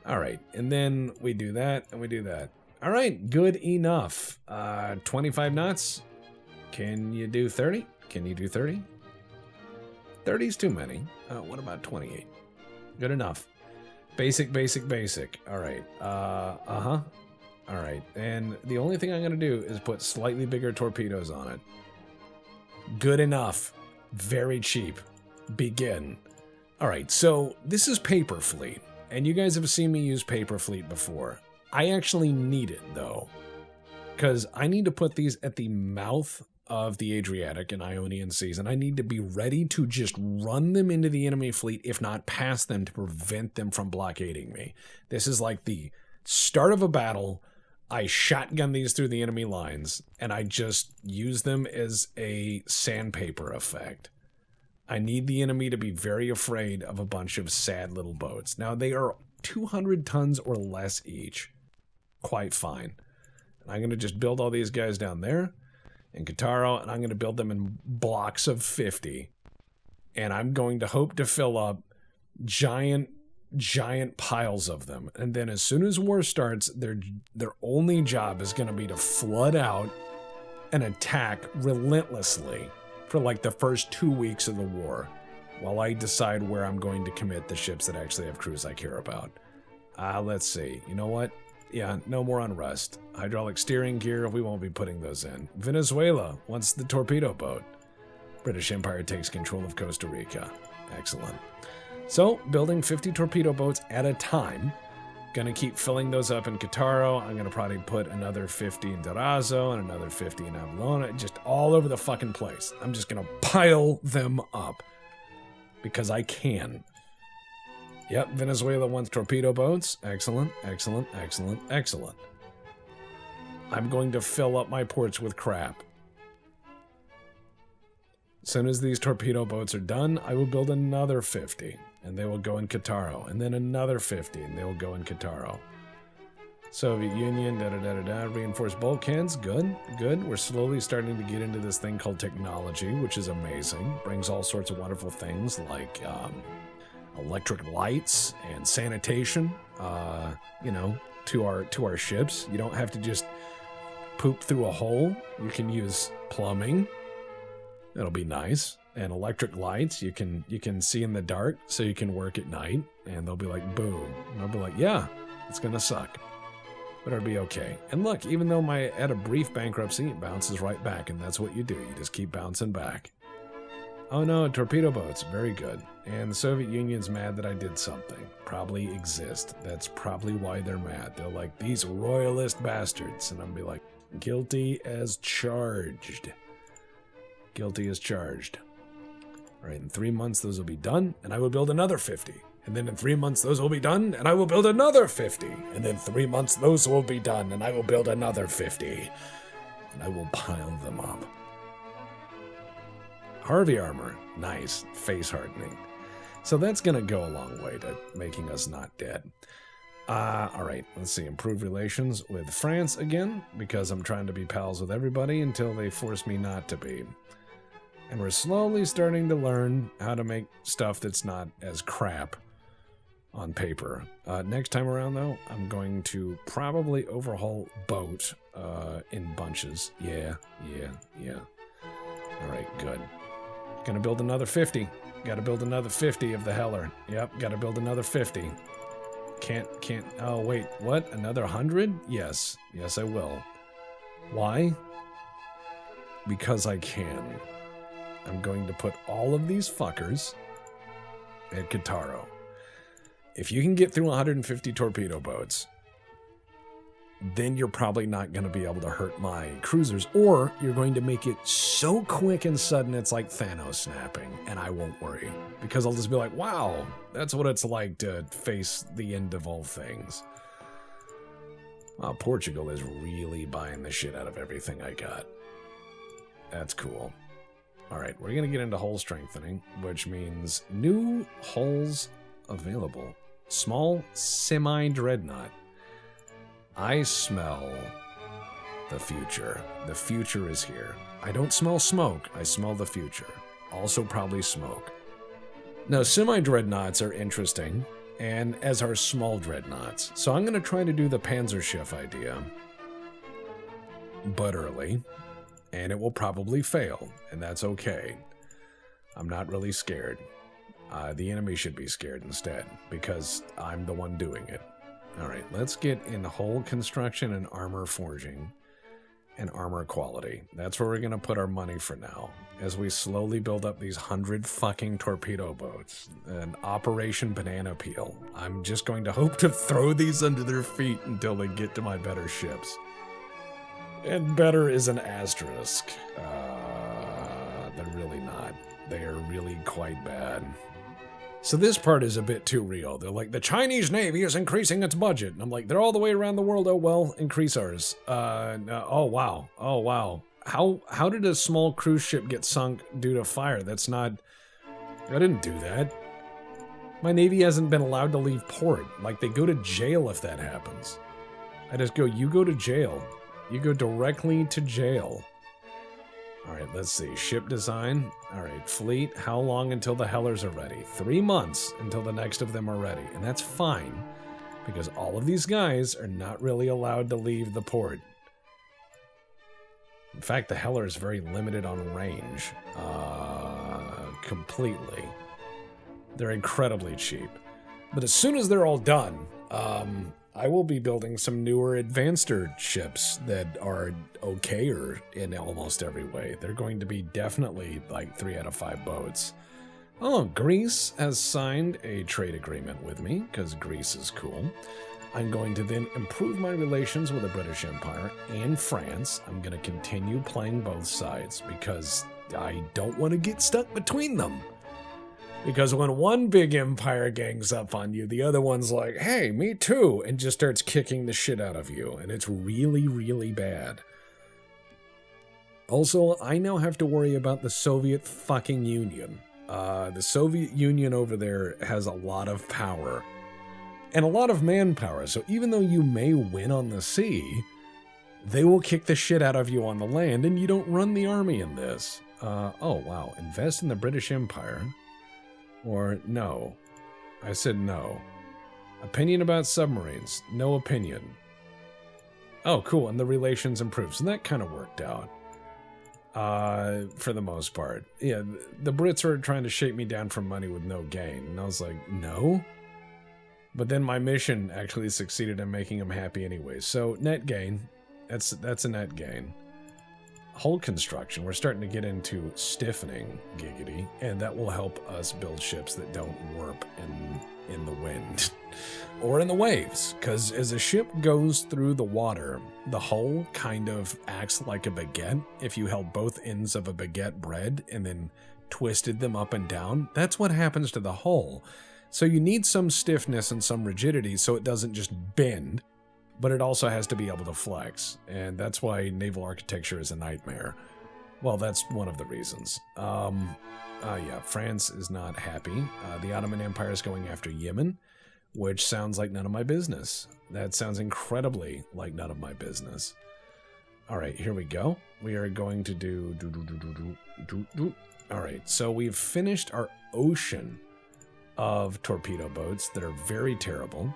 All right, and then we do that, and we do that. All right, good enough. 25 knots. Can you do 30? Can you do 30? 30's too many. What about 28? Good enough. Basic. All right. All right, and the only thing I'm going to do is put slightly bigger torpedoes on it. Good enough. Very cheap. Begin. All right, so this is Paper Fleet, and you guys have seen me use Paper Fleet before. I actually need it, though, because I need to put these at the mouth of the Adriatic and Ionian Seas, and I need to be ready to just run them into the enemy fleet, if not past them, to prevent them from blockading me. This is like the start of a battle. I shotgun these through the enemy lines, and I just use them as a sandpaper effect. I need the enemy to be very afraid of a bunch of sad little boats. Now, they are 200 tons or less each. Quite fine. And I'm going to just build all these guys down there in Cattaro, and I'm going to build them in blocks of 50. And I'm going to hope to fill up giant piles of them, and then as soon as war starts, their only job is going to be to flood out and attack relentlessly for like the first 2 weeks of the war, while I decide where I'm going to commit the ships that actually have crews I care about. Let's see. You know what? Yeah, no more unrest. Hydraulic steering gear, we won't be putting those in. Venezuela wants the torpedo boat. British Empire takes control of Costa Rica. Excellent. So, building 50 torpedo boats at a time. Gonna keep filling those up in Cattaro. I'm gonna probably put another 50 in Durazzo and another 50 in Avalona. Just all over the fucking place. I'm just gonna pile them up. Because I can. Yep, Venezuela wants torpedo boats. Excellent. I'm going to fill up my ports with crap. As soon as these torpedo boats are done, I will build another 50. And they will go in Cattaro, and then another 50, and they will go in Cattaro. Soviet Union, reinforced bulkheads, good. We're slowly starting to get into this thing called technology, which is amazing. Brings all sorts of wonderful things like electric lights and sanitation, to our ships. You don't have to just poop through a hole. You can use plumbing. That'll be nice. And electric lights, you can see in the dark, so you can work at night, and they'll be like, boom. And I'll be like, yeah, it's gonna suck, but it'll be okay. And look, even though I had a brief bankruptcy, it bounces right back, and that's what you do. You just keep bouncing back. Oh no, torpedo boats, very good. And the Soviet Union's mad that I did something. Probably exist. That's probably why they're mad. They're like, these royalist bastards. And I'll be like, guilty as charged. Guilty as charged. All right, in 3 months, those will be done, and I will build another 50. And then in 3 months, those will be done, and I will build another 50. And then 3 months, those will be done, and I will build another 50. And I will pile them up. Harvey armor. Nice. Face hardening. So that's going to go a long way to making us not dead. All right, let's see. Improve relations with France again, because I'm trying to be pals with everybody until they force me not to be. And we're slowly starting to learn how to make stuff that's not as crap on paper. Next time around, though, I'm going to probably overhaul boat in bunches. Yeah. All right, good. Gonna build another 50. Gotta build another 50 of the Heller. Yep, gotta build another 50. Can't, oh wait, what? Another 100? Yes, I will. Why? Because I can. I'm going to put all of these fuckers at Kataro. If you can get through 150 torpedo boats, then you're probably not going to be able to hurt my cruisers, or you're going to make it so quick and sudden it's like Thanos snapping, and I won't worry, because I'll just be like, wow, that's what it's like to face the end of all things. Wow, Portugal is really buying the shit out of everything I got. That's cool. Alright, we're going to get into hull strengthening, which means new hulls available. Small semi-dreadnought. I smell the future. The future is here. I don't smell smoke, I smell the future. Also probably smoke. Now, semi-dreadnoughts are interesting, and as are small dreadnoughts. So I'm going to try to do the Panzerschiff idea, but early, and it will probably fail, and that's okay. I'm not really scared. The enemy should be scared instead, because I'm the one doing it. Alright, let's get in hull construction and armor forging and armor quality. That's where we're going to put our money for now, as we slowly build up these 100 fucking torpedo boats. And Operation Banana Peel. I'm just going to hope to throw these under their feet until they get to my better ships. And better is an asterisk. They're really not. They are really quite bad. So this part is a bit too real. They're like, the Chinese Navy is increasing its budget. And I'm like, they're all the way around the world. Oh, well, increase ours. No, oh, wow. Oh, wow. How did a small cruise ship get sunk due to fire? That's not... I didn't do that. My Navy hasn't been allowed to leave port. Like, they go to jail if that happens. I just go, you go to jail. You go directly to jail. Alright, let's see. Ship design. Alright, fleet. How long until the Hellers are ready? 3 months until the next of them are ready. And that's fine, because all of these guys are not really allowed to leave the port. In fact, the Heller is very limited on range. Completely. They're incredibly cheap. But as soon as they're all done, I will be building some newer, advanceder ships that are okayer in almost every way. They're going to be definitely like 3 out of 5 boats. Oh, Greece has signed a trade agreement with me, because Greece is cool. I'm going to then improve my relations with the British Empire and France. I'm going to continue playing both sides, because I don't want to get stuck between them. Because when one big empire gangs up on you, the other one's like, hey, me too, and just starts kicking the shit out of you, and it's really, really bad. Also, I now have to worry about the Soviet fucking Union. The Soviet Union over there has a lot of power, and a lot of manpower, so even though you may win on the sea, they will kick the shit out of you on the land, and you don't run the army in this. Oh, wow, invest in the British Empire. Or no. I said no. Opinion about submarines. No opinion. Oh, cool, and the relations improved. So that kind of worked out. For the most part. Yeah, the Brits were trying to shake me down for money with no gain. And I was like, no? But then my mission actually succeeded in making them happy anyway. So, net gain. That's a net gain. Hull construction, we're starting to get into stiffening, giggity, and that will help us build ships that don't warp in the wind or in the waves, because as a ship goes through the water, the hull kind of acts like a baguette. If you held both ends of a baguette bread and then twisted them up and down, that's what happens to the hull. So you need some stiffness and some rigidity so it doesn't just bend, but it also has to be able to flex. And that's why naval architecture is a nightmare. Well, that's one of the reasons. Yeah, France is not happy. The Ottoman Empire is going after Yemen, which sounds like none of my business. That sounds incredibly like none of my business. All right, here we go. We are going to do... All right, so we've finished our ocean of torpedo boats that are very terrible,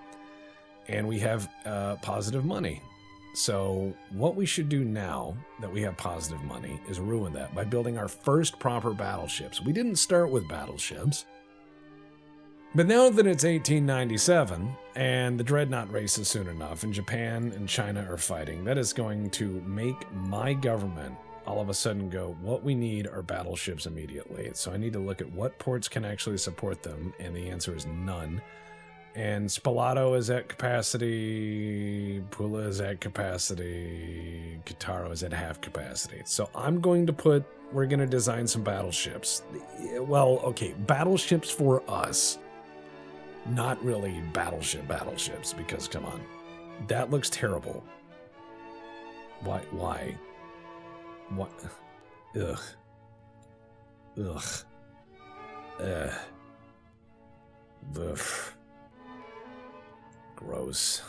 and we have positive money. So what we should do now that we have positive money is ruin that by building our first proper battleships. We didn't start with battleships, but now that it's 1897 and the Dreadnought race is soon enough and Japan and China are fighting, that is going to make my government all of a sudden go, what we need are battleships immediately. So I need to look at what ports can actually support them, and the answer is none. And Spalato is at capacity, Pula is at capacity, Kitaro is at half capacity. So I'm going to we're going to design some battleships. Well, okay, battleships for us. Not really battleships, because come on. That looks terrible. Why? What? Ugh. Ugh. Ugh. Gross.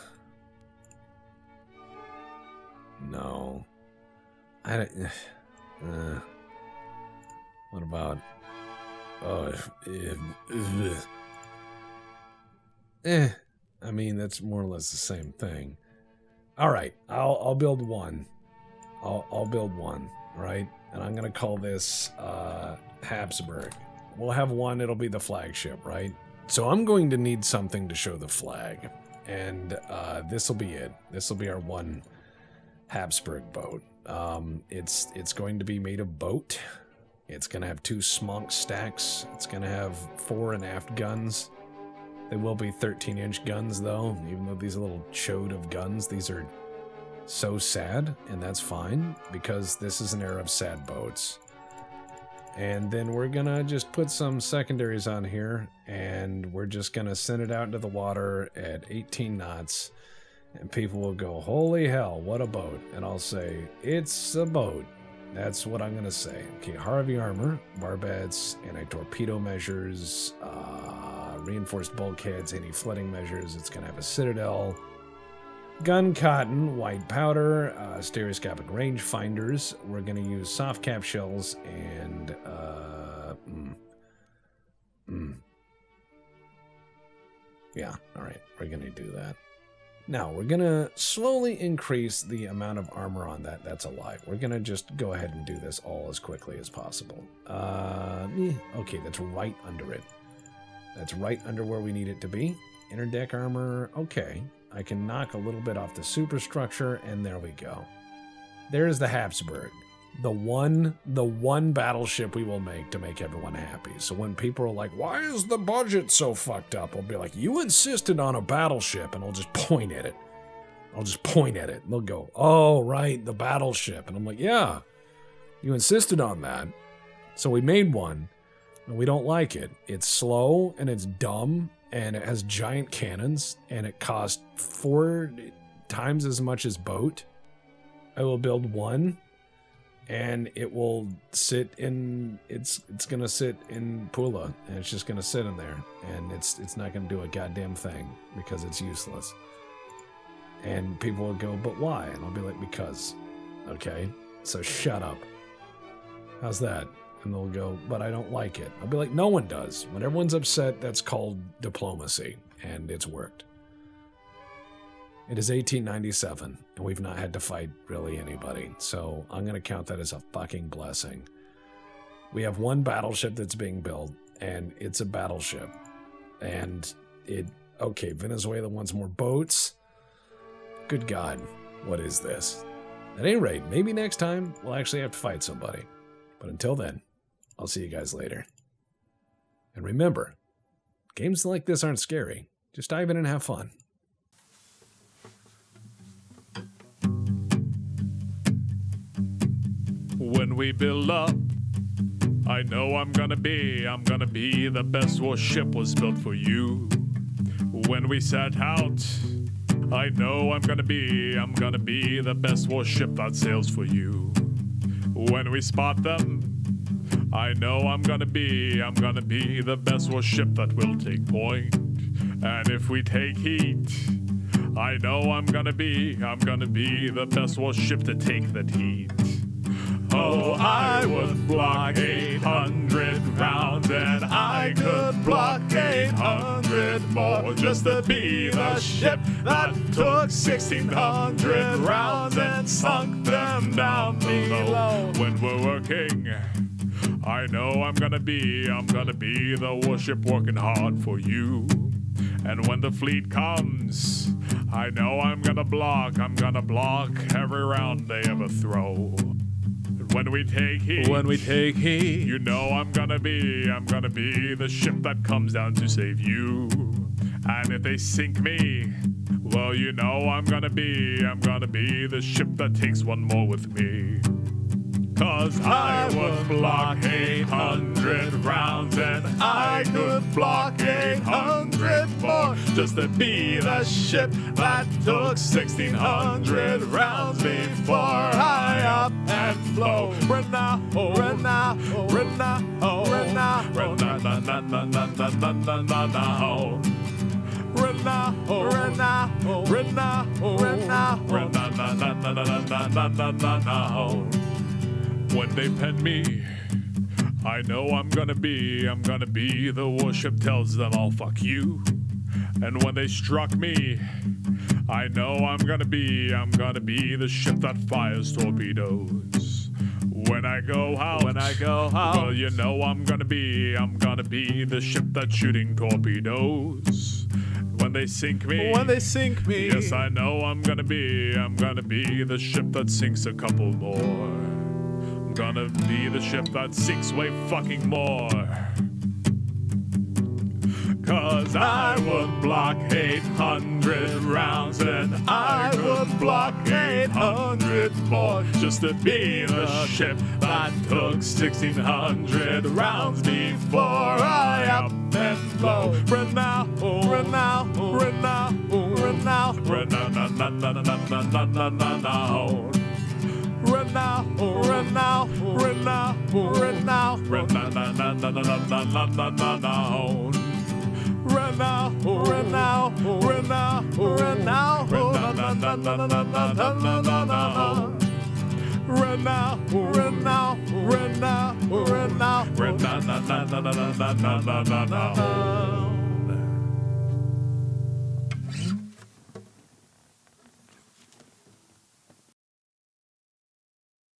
No. I don't... what about... I mean, that's more or less the same thing. All right, I'll build one. I'll build one, right? And I'm gonna call this Habsburg. We'll have one, it'll be the flagship, right? So I'm going to need something to show the flag. And this'll be it. This'll be our one Habsburg boat. It's going to be made of boat. It's gonna have 2 smonk stacks. It's gonna have fore and aft guns. They will be 13-inch guns, though, even though these are little chode of guns. These are so sad, and that's fine, because this is an era of sad boats. And then we're gonna just put some secondaries on here, and we're just gonna send it out into the water at 18 knots, and people will go, holy hell, what a boat. And I'll say, it's a boat. That's what I'm gonna say. Okay, Harvey armor, barbettes, anti-torpedo measures, reinforced bulkheads, anti-flooding measures. It's gonna have a citadel, gun cotton, white powder, stereoscopic range finders. We're gonna use soft cap shells and yeah, all right, we're gonna do that. Now we're gonna slowly increase the amount of armor on that. That's a lie. We're gonna just go ahead and do this all as quickly as possible. Okay, that's right under it. That's right under where we need it to be. Interdeck armor, okay. I can knock a little bit off the superstructure, and there we go. There's the Habsburg. The one battleship we will make to make everyone happy. So when people are like, why is the budget so fucked up? I'll be like, you insisted on a battleship, and I'll just point at it. I'll just point at it, and they'll go, oh, right, the battleship. And I'm like, yeah, you insisted on that. So we made one, and we don't like it. It's slow, and it's dumb, and it has giant cannons, and it costs 4 times as much as boat. I will build one, and it will sit in, it's gonna sit in Pula, and it's just gonna sit in there, and it's not gonna do a goddamn thing, because it's useless. And people will go, but why? And I'll be like, because. Okay, so shut up. How's that? And they'll go, but I don't like it. I'll be like, no one does. When everyone's upset, that's called diplomacy, and it's worked. It is 1897, and we've not had to fight really anybody, so I'm going to count that as a fucking blessing. We have one battleship that's being built, and it's a battleship. And okay, Venezuela wants more boats. Good God, what is this? At any rate, maybe next time we'll actually have to fight somebody. But until then, I'll see you guys later. And remember, games like this aren't scary. Just dive in and have fun. When we build up I know I'm gonna be the best warship was built for you. When we set out, I know I'm gonna be the best warship that sails for you. When we spot them, I know I'm gonna be the best warship that will take point. And if we take heat, I know I'm gonna be the best warship to take that heat. Oh, I would block 800 rounds, and I could block 800 more just to be the ship that took 1,600 rounds and sunk them down below. When we're working, I know I'm gonna be the warship working hard for you. And when the fleet comes, I know I'm gonna block every round they ever throw. When we take heat, you know I'm gonna be the ship that comes down to save you. And if they sink me, well, you know I'm gonna be the ship that takes one more with me. 'Cause I would block 800 rounds, and I could block 800 more just to be the ship that took 1,600 rounds before I up and blow. Renown. When they pen me, I know I'm gonna be the warship tells them all fuck you. And when they struck me, I know I'm gonna be the ship that fires torpedoes. When I go out, well, you know I'm gonna be the ship that's shooting torpedoes. When they sink me, yes, I know I'm gonna be the ship that sinks a couple more. Gonna be the ship that sinks way fucking more. 'Cause I would block 800 rounds, and I would block 800 more just to be the ship that took 1,600 rounds before I up and blow. Renown.